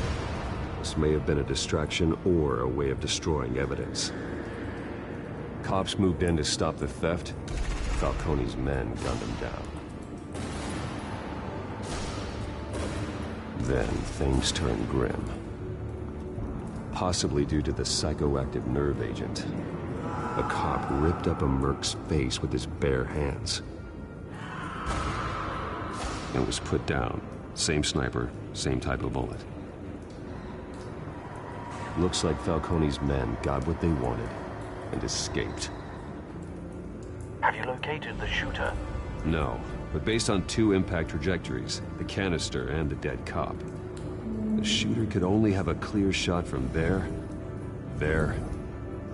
This may have been a distraction or a way of destroying evidence. Cops moved in to stop the theft. Falcone's men gunned him down. Then things turned grim. Possibly due to the psychoactive nerve agent. A cop ripped up a merc's face with his bare hands. And was put down. Same sniper, same type of bullet. Looks like Falcone's men got what they wanted and escaped.
Have you located the shooter?
No, but based on two impact trajectories, the canister and the dead cop, the shooter could only have a clear shot from there,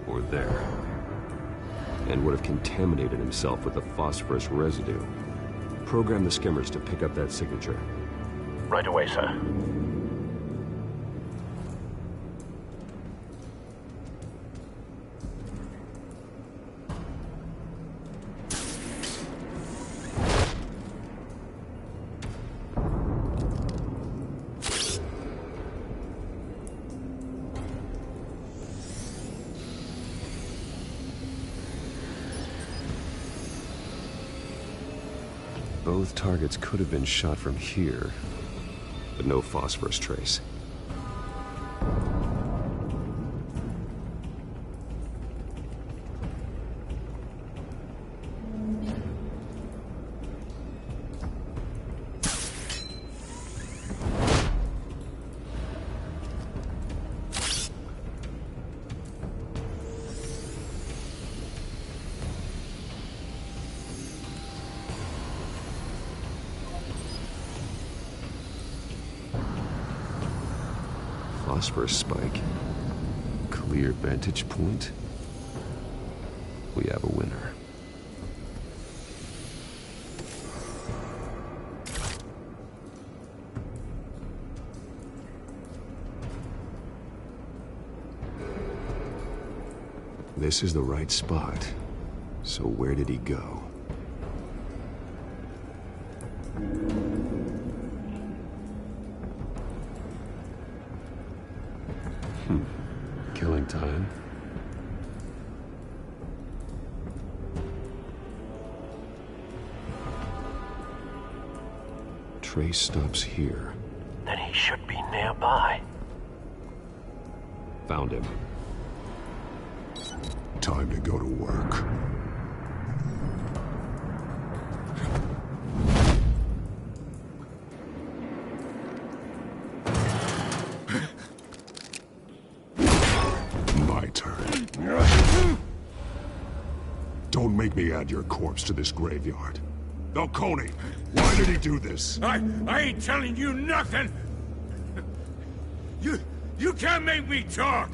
or there, and would have contaminated himself with the phosphorus residue. Program the skimmers to pick up that signature.
Right away, sir.
Both targets could have been shot from here, but no phosphorus trace. Phosphorus spike. Clear vantage point. We have a winner. This is the right spot. So where did he go? Killing time. Trace stops here.
Then he should be nearby.
Found him.
Time to go to work. Don't make me add your corpse to this graveyard. Falcone, why did he do this?
I ain't telling you nothing! You can't make me talk!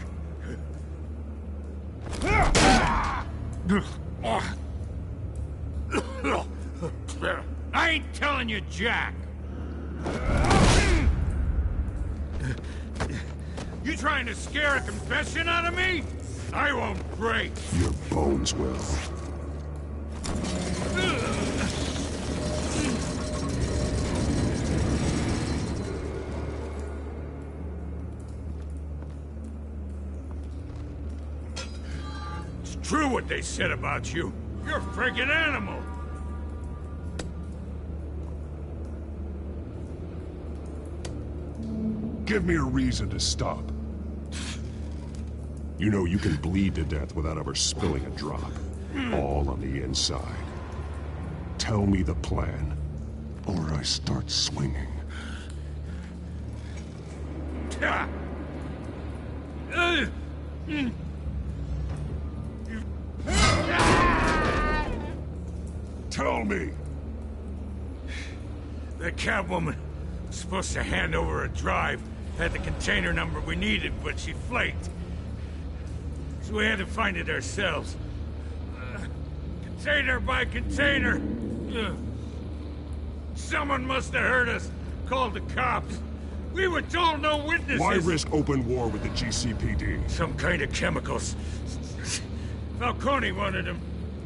I ain't telling you, Jack. You trying to scare a confession out of me? I won't break.
Your bones will.
It's true what they said about you. You're a friggin' animal.
Give me a reason to stop. You know you can bleed to death without ever spilling a drop. All on the inside. Tell me the plan, or I start swinging. Tell me!
The Catwoman was supposed to hand over a drive. Had the container number we needed, but she flaked. So we had to find it ourselves. Container by container. Someone must have heard us. Called the cops. We were told no witnesses.
Why risk open war with the GCPD?
Some kind of chemicals. Falcone wanted them.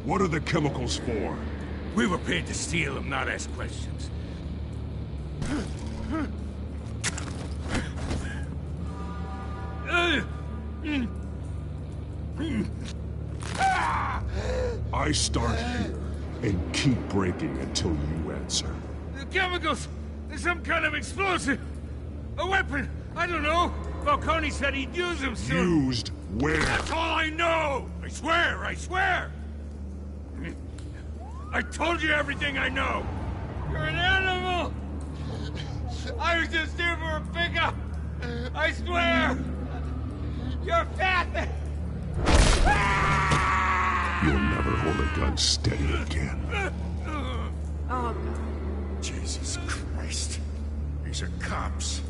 What are the chemicals for?
We were paid to steal them, not ask questions.
I start here and keep breaking until you answer.
The chemicals! There's some kind of explosive! A weapon! I don't know! Falcone said he'd use them soon!
Used where?
That's all I know! I swear! I swear! I told you everything I know! You're an animal! I was just here for a pickup! I swear! You're fat!
You'll never hold a gun steady again.
Jesus Christ. These are cops.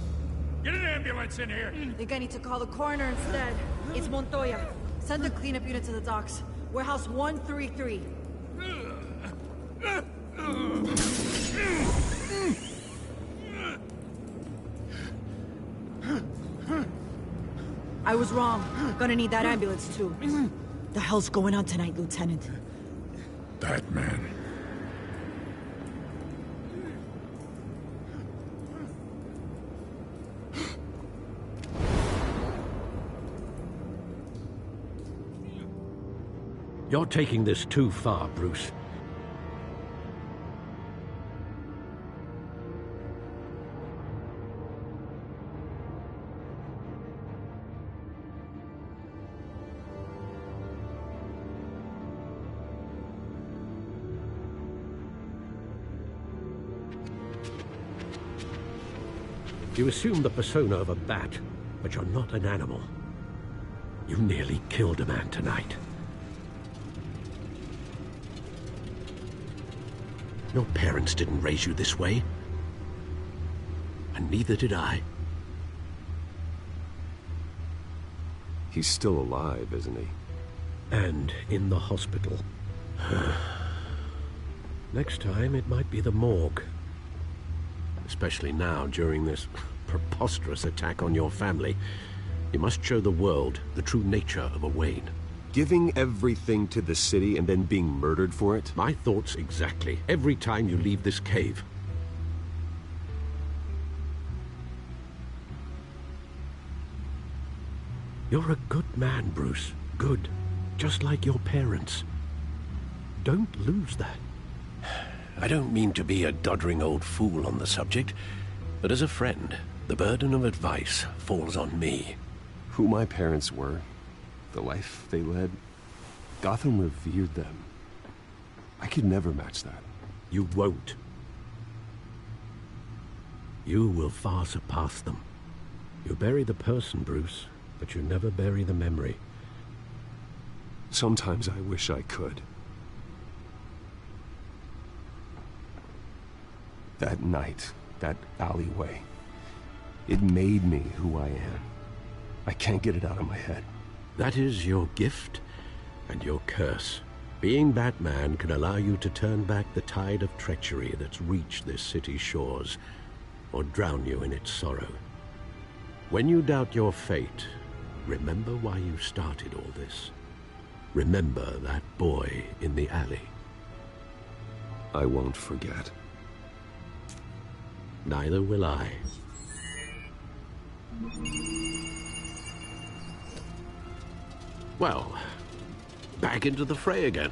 Get an ambulance in here!
I think I need to call the coroner instead. It's Montoya. Send the cleanup unit to the docks. Warehouse 133. I was wrong. Gonna need that ambulance too. The hell's going on tonight, Lieutenant?
Batman.
You're taking this too far, Bruce. You assume the persona of a bat, but you're not an animal. You nearly killed a man tonight. Your parents didn't raise you this way. And neither did I.
He's still alive, isn't he?
And in the hospital. Next time, it might be the morgue. Especially now, during this preposterous attack on your family. You must show the world the true nature of a Wayne.
Giving everything to the city and then being murdered for it?
My thoughts exactly. Every time you leave this cave. You're a good man, Bruce. Good. Just like your parents. Don't lose that. I don't mean to be a doddering old fool on the subject, but as a friend, the burden of advice falls on me.
Who my parents were, the life they led, Gotham revered them. I could never match that.
You won't. You will far surpass them. You bury the person, Bruce, but you never bury the memory.
Sometimes I wish I could. That night, that alleyway, it made me who I am. I can't get it out of my head.
That is your gift and your curse. Being Batman can allow you to turn back the tide of treachery that's reached this city's shores, or drown you in its sorrow. When you doubt your fate, remember why you started all this. Remember that boy in the alley.
I won't forget.
Neither will I. Well, back into the fray again.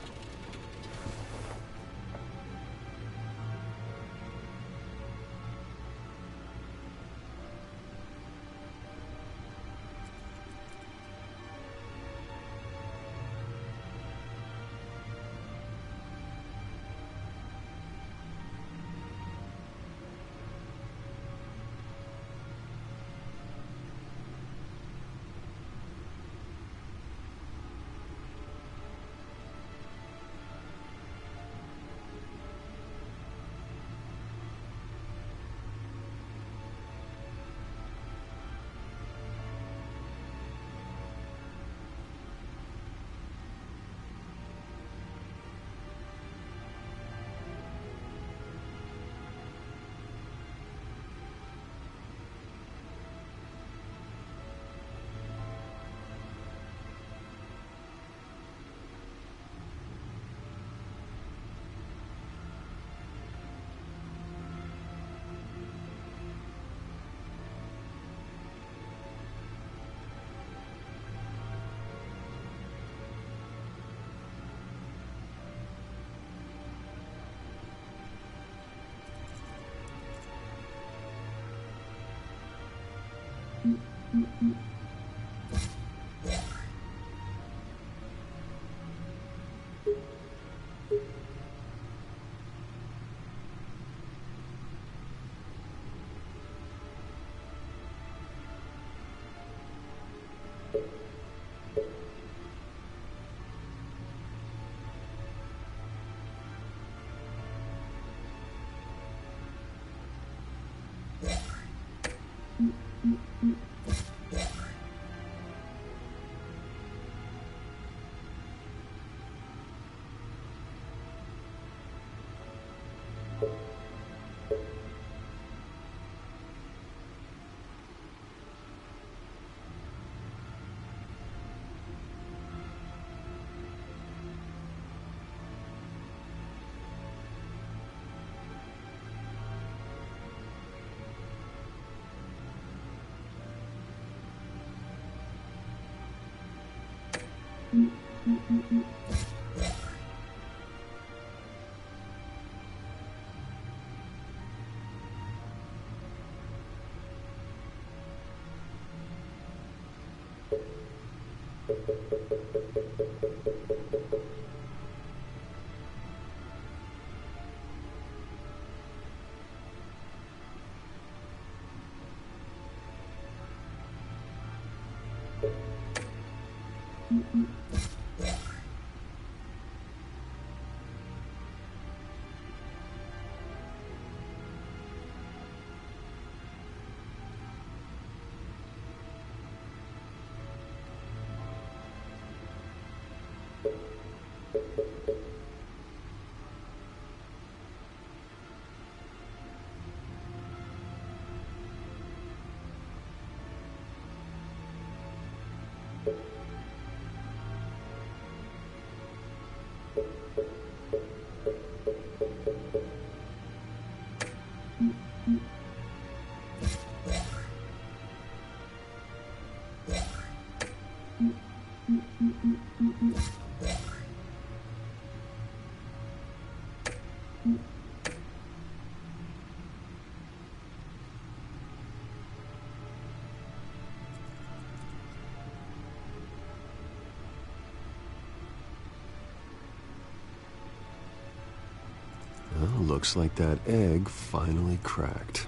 Well, looks like that egg finally cracked.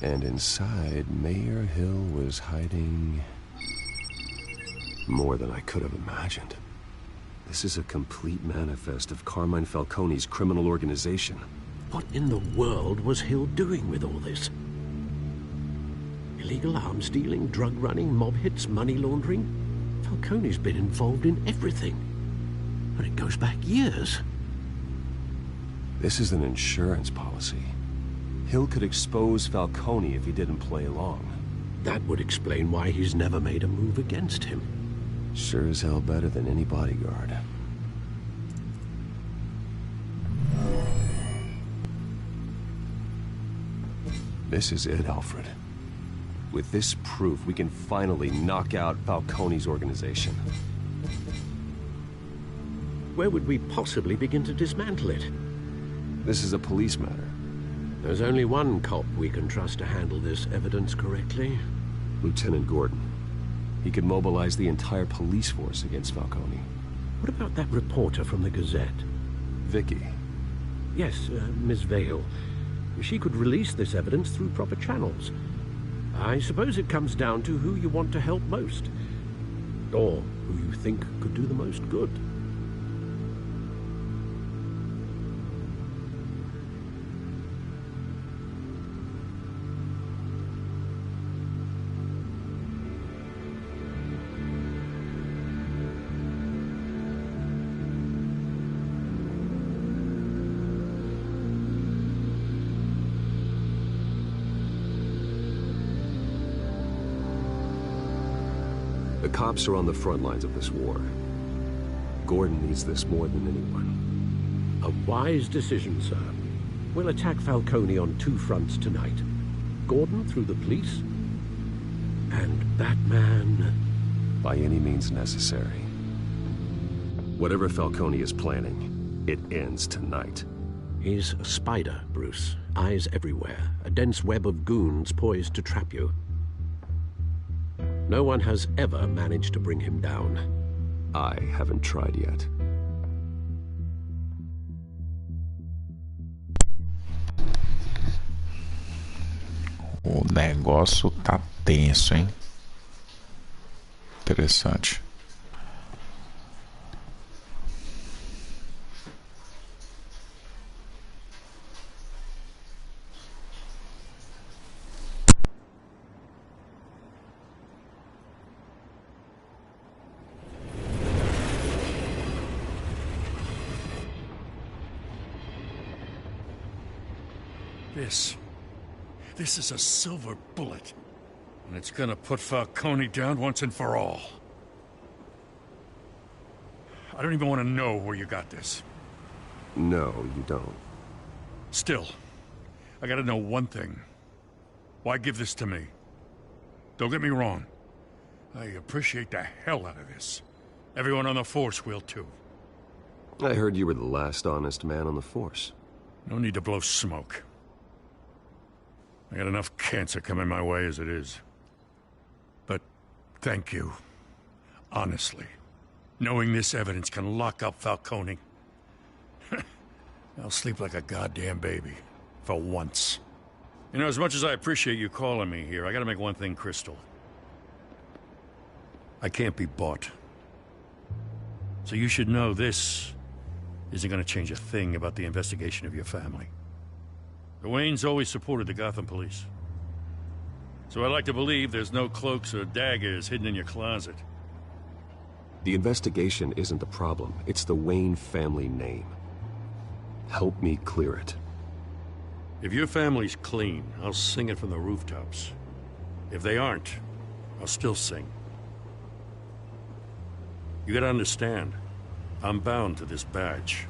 And inside, Mayor Hill was hiding more than I could have imagined. This is a complete manifest of Carmine Falcone's criminal organization.
What in the world was Hill doing with all this? Illegal arms dealing, drug running, mob hits, money laundering? Falcone's been involved in everything. But it goes back years.
This is an insurance policy. Hill could expose Falcone if he didn't play along.
That would explain why he's never made a move against him.
Sure as hell better than any bodyguard. This is it, Alfred. With this proof, we can finally knock out Falcone's organization.
Where would we possibly begin to dismantle it?
This is a police matter.
There's only one cop we can trust to handle this evidence correctly.
Lieutenant Gordon. He could mobilize the entire police force against Falcone.
What about that reporter from the Gazette?
Vicky.
Yes, Miss Vale. She could release this evidence through proper channels. I suppose it comes down to who you want to help most. Or who you think could do the most good.
The cops are on the front lines of this war. Gordon needs this more than anyone.
A wise decision, sir. We'll attack Falcone on two fronts tonight. Gordon through the police, and Batman...
by any means necessary. Whatever Falcone is planning, it ends tonight.
He's a spider, Bruce. Eyes everywhere. A dense web of goons poised to trap you. No one has ever managed to bring him down.
I haven't tried yet.
O negócio tá tenso, hein? Interessante.
This is a silver bullet. And it's gonna put Falcone down once and for all. I don't even want to know where you got this.
No, you don't.
Still, I gotta know one thing. Why give this to me? Don't get me wrong. I appreciate the hell out of this. Everyone on the Force will too.
I heard you were the last honest man on the Force.
No need to blow smoke. I got enough cancer coming my way as it is. But thank you. Honestly. Knowing this evidence can lock up Falcone. I'll sleep like a goddamn baby. For once. You know, as much as I appreciate you calling me here, I gotta make one thing crystal. I can't be bought. So you should know this isn't gonna change a thing about the investigation of your family. The Waynes always supported the Gotham police. So I like to believe there's no cloaks or daggers hidden in your closet.
The investigation isn't the problem. It's the Wayne family name. Help me clear it.
If your family's clean, I'll sing it from the rooftops. If they aren't, I'll still sing. You gotta understand, I'm bound to this badge.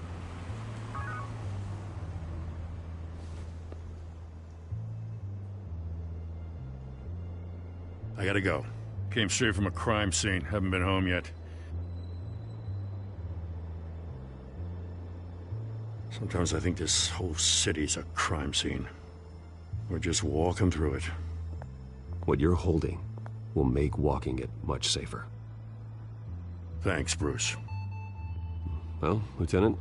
I gotta go. Came straight from a crime scene. Haven't been home yet. Sometimes I think this whole city's a crime scene. We're just walking through it.
What you're holding will make walking it much safer.
Thanks, Bruce.
Well, Lieutenant?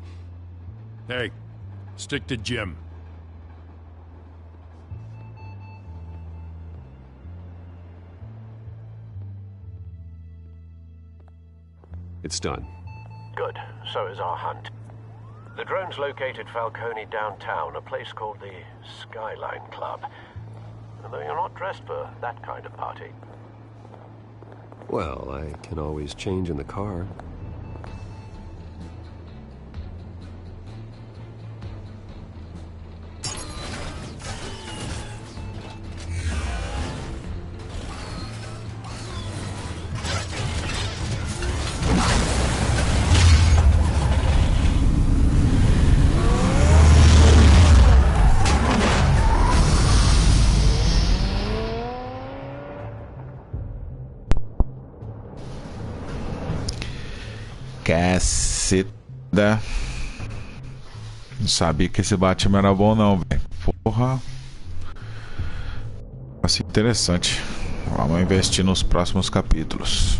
Hey, stick to Jim.
It's done.
Good. So is our hunt. The drones located Falcone downtown, a place called the Skyline Club. Although you're not dressed for that kind of party.
Well, I can always change in the car.
Caceta. Não sabia que esse Batman era bom não, velho. Porra. Assim, interessante. Vamos investir nos próximos capítulos.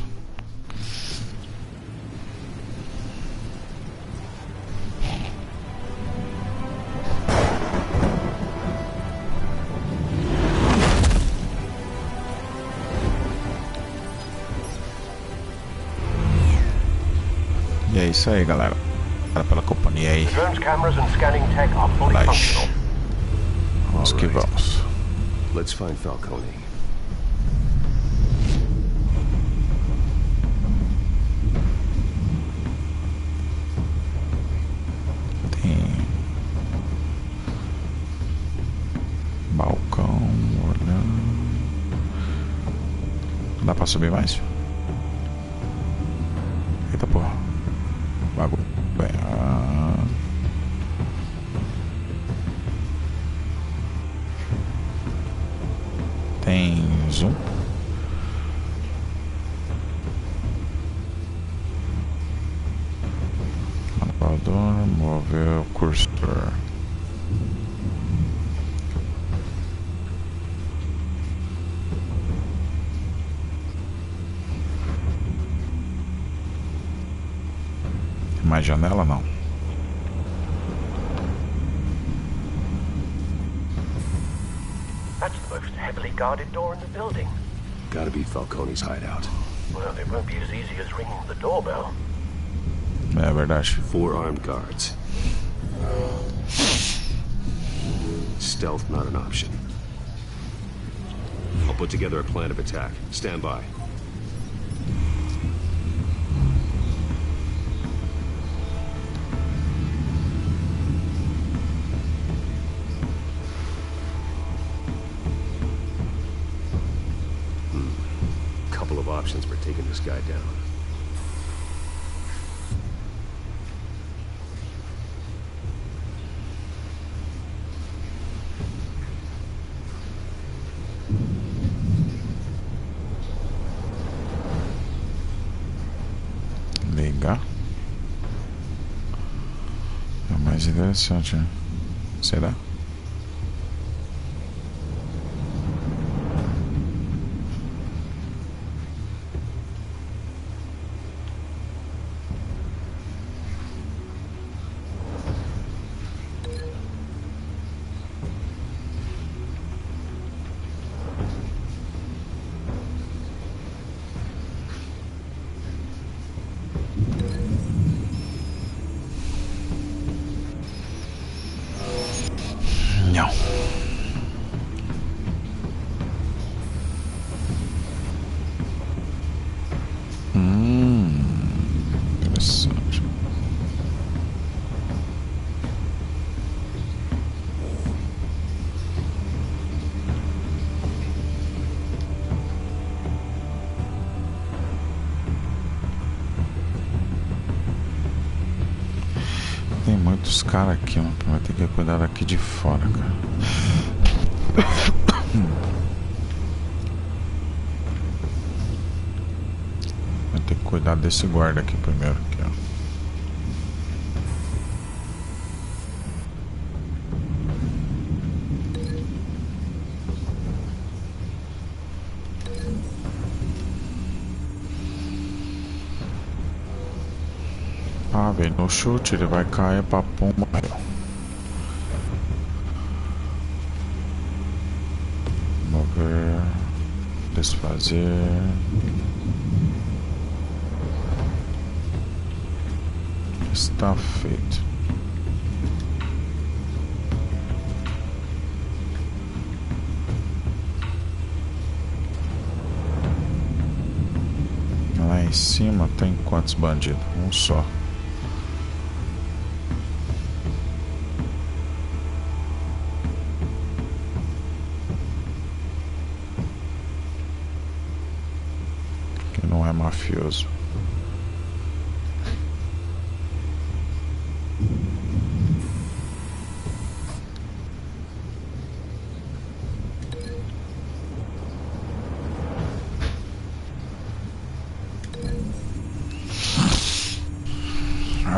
E é isso aí, galera. Obrigado pela companhia aí. Vamos que vamos.
Let's find Falcone.
Tem balcão, olhando. Dá pra subir mais? Eita porra. Bagulho. Tem zoom. Manual, mover o cursor. Tem mais janela não?
That's the most heavily guarded door in the building.
Gotta be Falcone's hideout.
Well, it won't be as easy as ringing the doorbell.
É verdade.
4 armed guards. Stealth not an option. I'll put together a plan of attack. Stand by. Couple of options for taking this guy down.
Ligar. É mais interessante, né? Será? Não. Interessante. Tem muitos caras aqui, mano. Vai ter que cuidar daqui de fora, cara. Vai ter que cuidar desse guarda aqui primeiro, aqui, ó. Ah, velho, no chute ele vai cair pra pomba. Mover, desfazer. Está feito. Lá em cima tem quantos bandidos? Um só. Que não é mafioso.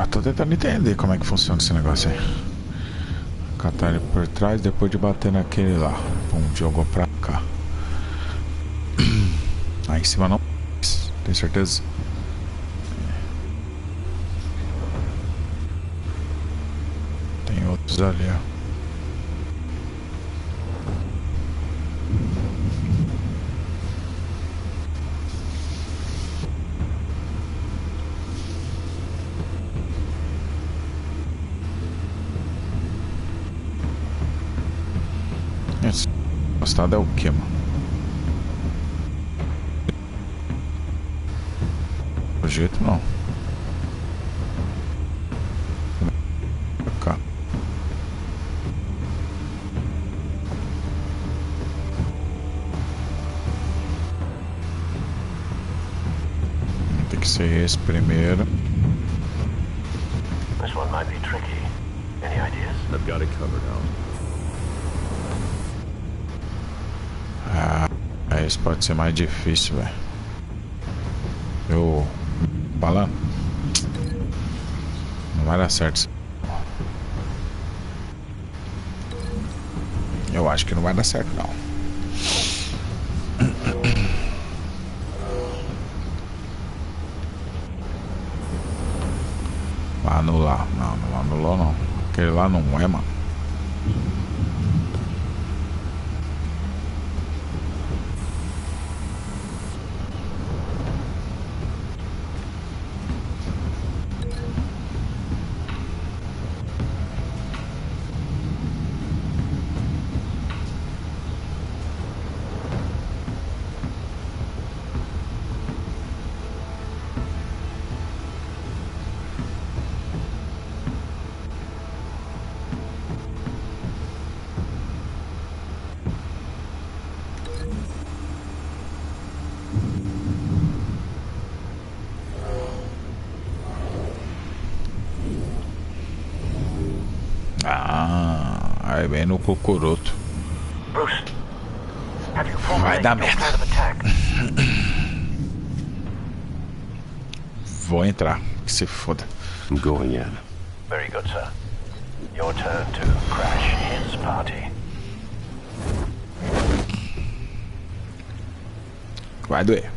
tô tentando entender como é que funciona esse negócio aí. Catar ele por trás depois de bater naquele lá. Pum, jogou pra cá. Aí em cima não. Tem certeza? Tem outros ali, ó. Esse gostado é o que, mano? Do jeito não. Cá. Tem que ser esse primeiro.
This one might be tricky. Any ideas?
I've got it covered, Al.
Ah, esse pode ser mais difícil, velho. Eu... falando? Não vai dar certo. Eu acho que não vai dar certo, não. Vai anular. Não, não anulou, não. Aquele lá não é, mano. Aí vem no cocoroto.
Bruce,
vai dar merda. Vou entrar, que se foda.
I'm going in.
Very good, sir. Your turn to crash his party.
Vai doer.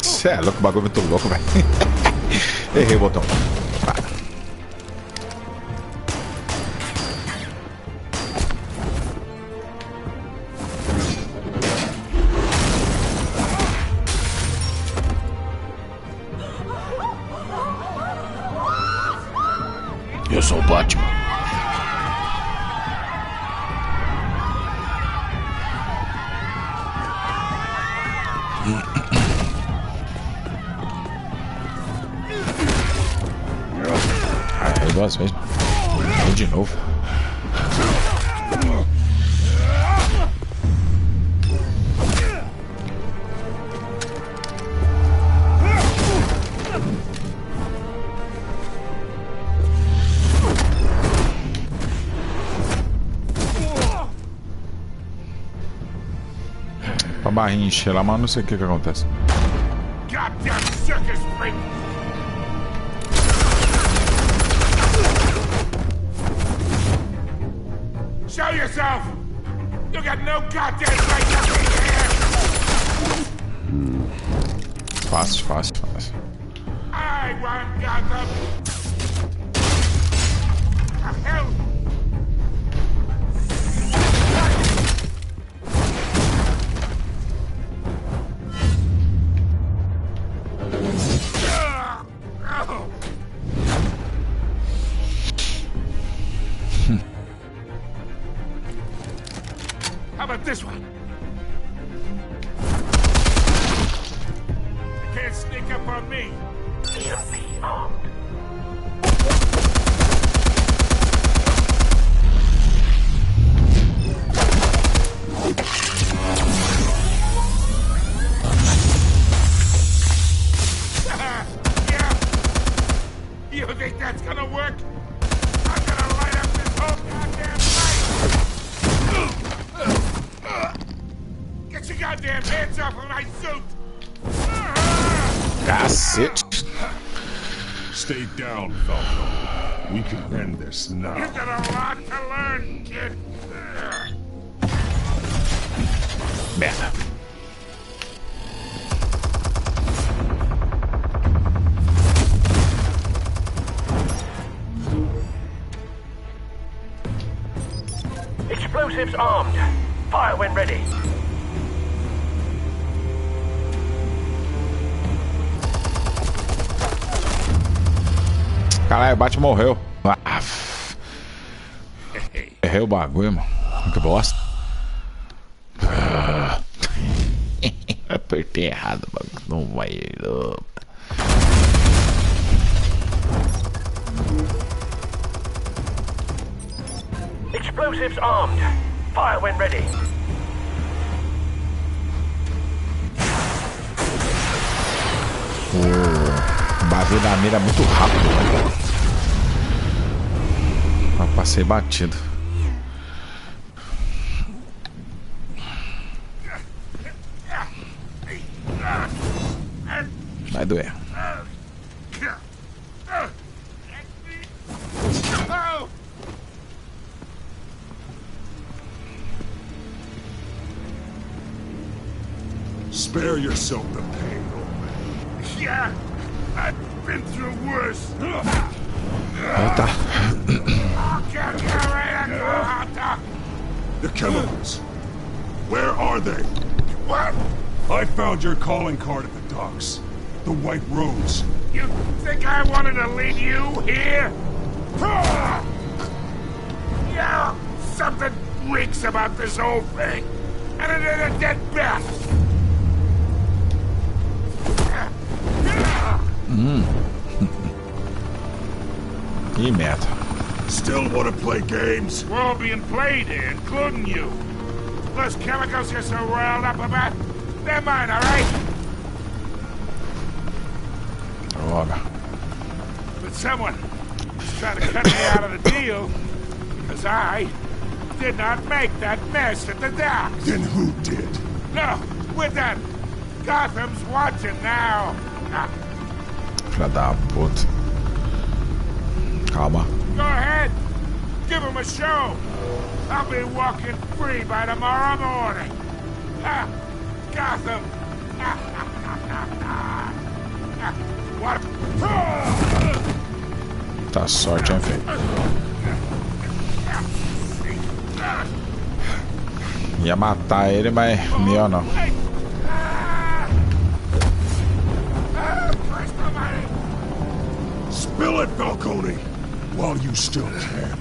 Cê é louco, o bagulho é muito louco, velho. Errei o botão. Vai. Eu sou o Batman. Duas vezes. Vou de novo. A barrinha encher lá, mas não sei o que acontece.
Show yourself! You got no goddamn right to be here!
Fácil.
I want Gotham! The hell? How about this one? You can't sneak up on me.
EMP armed.
down, Falco. We can end this now.
You've got a lot to learn, kid.
Merda.
Explosives armed. Fire when ready.
Caralho, o Bat morreu. Errei o bagulho, mano. Que bosta. Apertei errado, mano. Não vai.
Explosives armed. Fire when ready.
O bagulho da mira é muito rápido, velho. Eu passei batido. Vai doer.
Spare yourself the pain, old man.
Yeah, I've been through worse.
Tá.
The chemicals. Where are they?
What?
I found your calling card at the docks. The White Rose.
You think I wanted to leave you here? Yeah, something reeks about this whole thing. And it ain't a dead bat.
Ih, merda.
Still want to play games?
We're all being played here, including you. Those chemicals you're so riled up about, they're mine, all right?
Droga.
But someone is trying to cut me out of the deal because I did not make that mess at the docks.
Then who did?
No, we're done. Gotham's watching now.
Filha da puta. Calma.
Go ahead. Give him a show. I'll be walking free by tomorrow morning. Ha! Gotham. What?
Tá sorte, hein, filho? Ia matar ele, mas melhor não.
Spill it, Falcone, while you still can.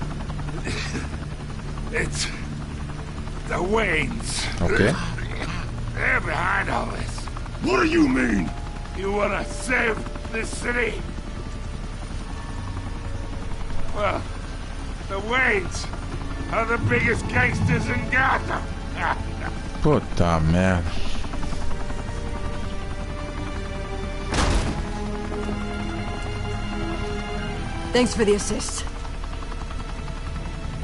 It's the Waynes.
Okay.
They're behind all this.
What do you mean?
You wanna save this city? Well, the Waynes are the biggest gangsters in Gotham.
Puta merda.
Thanks for the assist.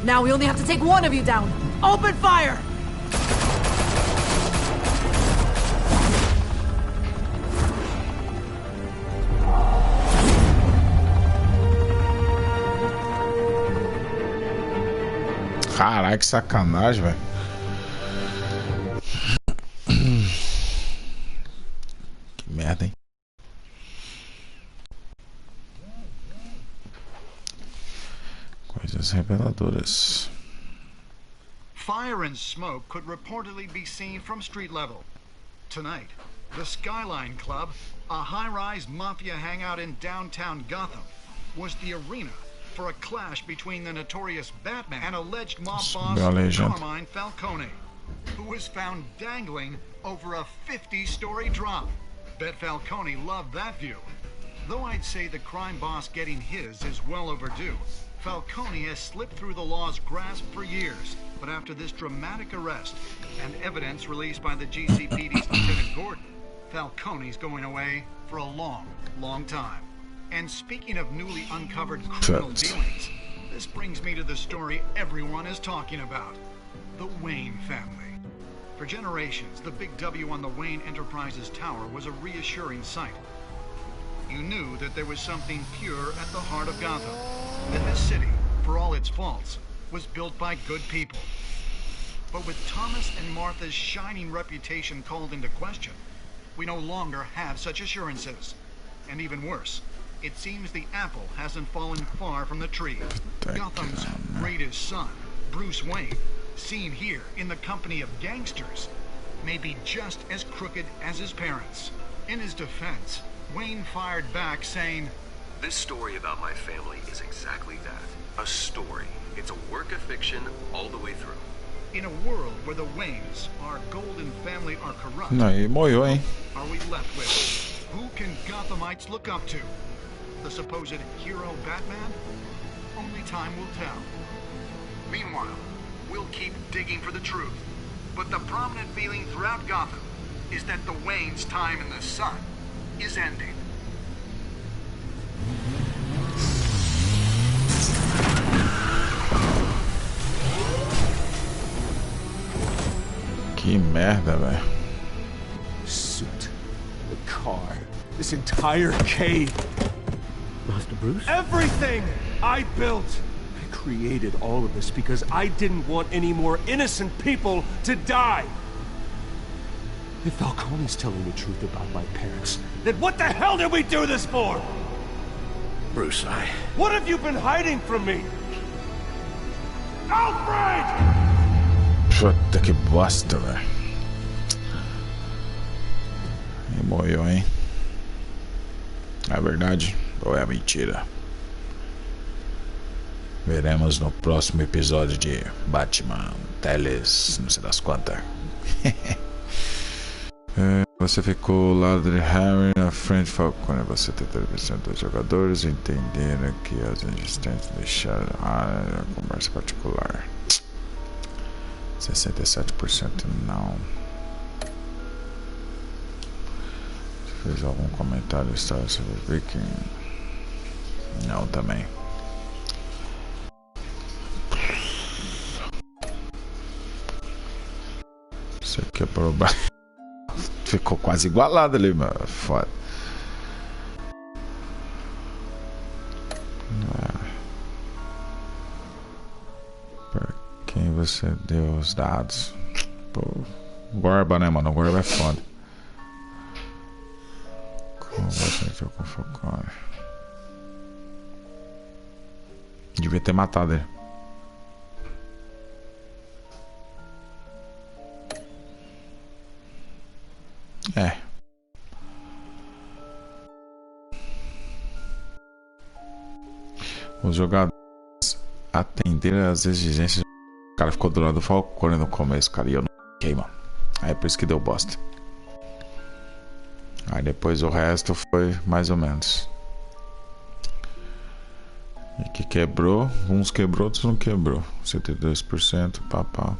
Now we only have to take one of you down. Open fire!
Caraca, que sacanagem, velho. Que merda, hein? Coisas reveladoras.
Fire and smoke could reportedly be seen from street level. Tonight, the Skyline Club, a high-rise mafia hangout in downtown Gotham, was the arena for a clash between the notorious Batman and alleged mob boss Carmine Falcone, who was found dangling over a 50-story drop. Bet Falcone loved that view. Though I'd say the crime boss getting his is well overdue, Falcone has slipped through the law's grasp for years. But after this dramatic arrest and evidence released by the GCPD's Lieutenant Gordon, Falcone's going away for a long, long time. And speaking of newly uncovered criminal dealings, this brings me to the story everyone is talking about. The Wayne family. For generations, the big W on the Wayne Enterprises Tower was a reassuring sight. you knew that there was something pure at the heart of Gotham. That this city, for all its faults, was built by good people. But with Thomas and Martha's shining reputation called into question, we no longer have such assurances. And even worse, it seems the apple hasn't fallen far from the tree. Gotham's greatest son, Bruce Wayne, seen here in the company of gangsters, may be just as crooked as his parents. In his defense, Wayne fired back saying,
"This story about my family is exactly that. A story. It's a work of fiction all the way through."
In a world where the Waynes, our golden family, are corrupt,
Não, e morreu, hein?
are we left with? Who can Gothamites look up to? The supposed hero Batman? Only time will tell. Meanwhile, we'll keep digging for the truth. But the prominent feeling throughout Gotham is that the Waynes' time in the sun is ending.
Que merda, velho.
Suit, the car, this entire cave.
Master Bruce?
Everything I built. I created all of this because I didn't want any more innocent people to die. If Falcone's telling the truth about my parents, then what the hell did we do this for?
Bruce,
What have you been hiding from me? Alfred!
Puta que bosta, velho. E morreu, hein? É verdade ou é mentira? Veremos no próximo episódio de Batman Teles, não sei das quantas. Você ficou ao lado de Harry na frente de Falcone. Você tentou representar os jogadores entenderam que as existentes deixaram a conversa particular. 67% não. Você fez algum comentário sobre Viking? Não, também. Isso aqui é problema. Ficou quase igualado ali, mano. Foda. Pra quem você deu os dados? Pô, Gorba, né, mano? O Gorba é foda. Como você entrou com o Falcone? Devia ter matado ele. É. Os jogadores atenderam às exigências. O cara ficou do lado do Falcone no começo, cara, e eu não queima. Aí por isso que deu bosta. Aí depois o resto foi mais ou menos. E que quebrou, uns quebrou, outros não quebrou. 72%, papá.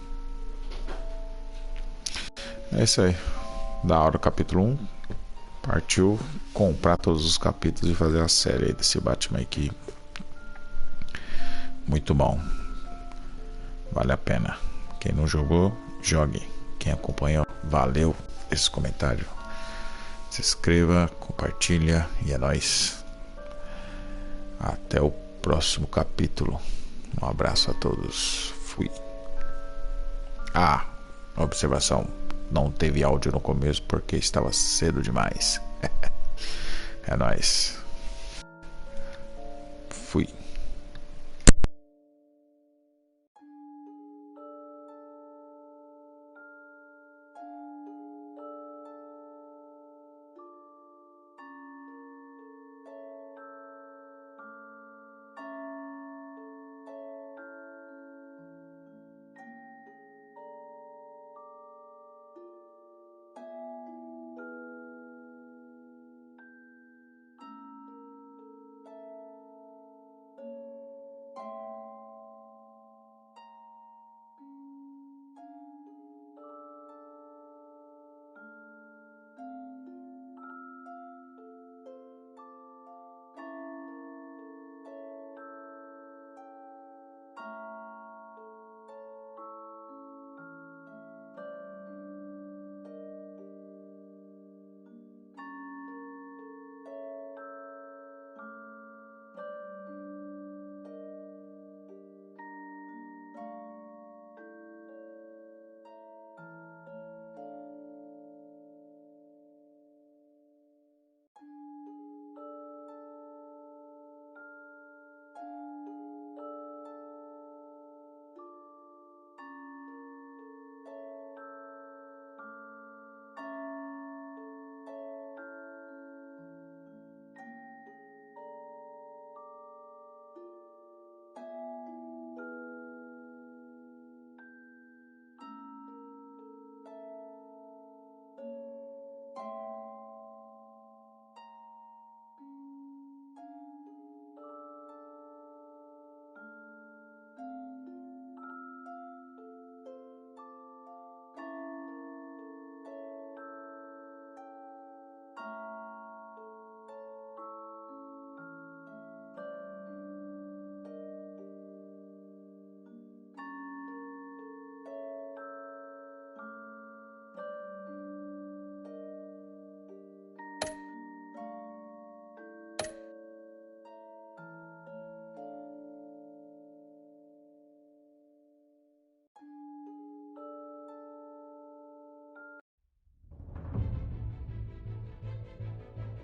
É isso aí. Da hora o capítulo 1. Partiu comprar todos os capítulos e fazer a série aí desse Batman aqui. Muito bom. Vale a pena. Quem não jogou, jogue. Quem acompanhou, valeu esse comentário. Se inscreva, compartilha e é nóis. Até o próximo capítulo. Um abraço a todos. Fui. Observação. Não teve áudio no começo porque estava cedo demais. É nóis. Fui.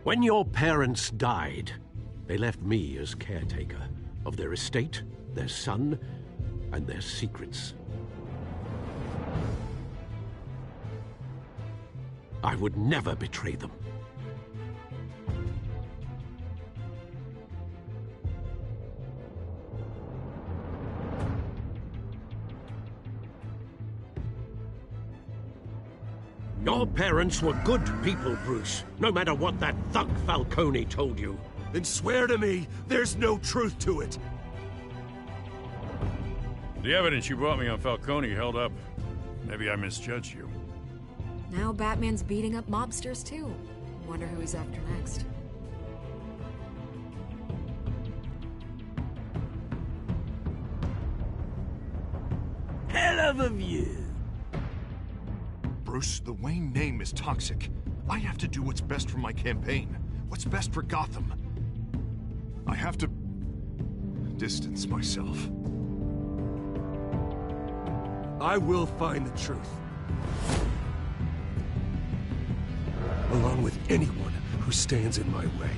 When your parents died, they left me as caretaker of their estate, their son, and their secrets. I would never betray them. Your parents were good people, Bruce, no matter what that thug Falcone told you.
Then swear to me there's no truth to it.
The evidence you brought me on Falcone held up. Maybe I misjudged you.
Now Batman's beating up mobsters, too. Wonder who he's after next.
Hell of a view.
Bruce, the Wayne name is toxic. I have to do what's best for my campaign. What's best for Gotham. I have to distance myself.
I will find the truth. Along with anyone who stands in my way.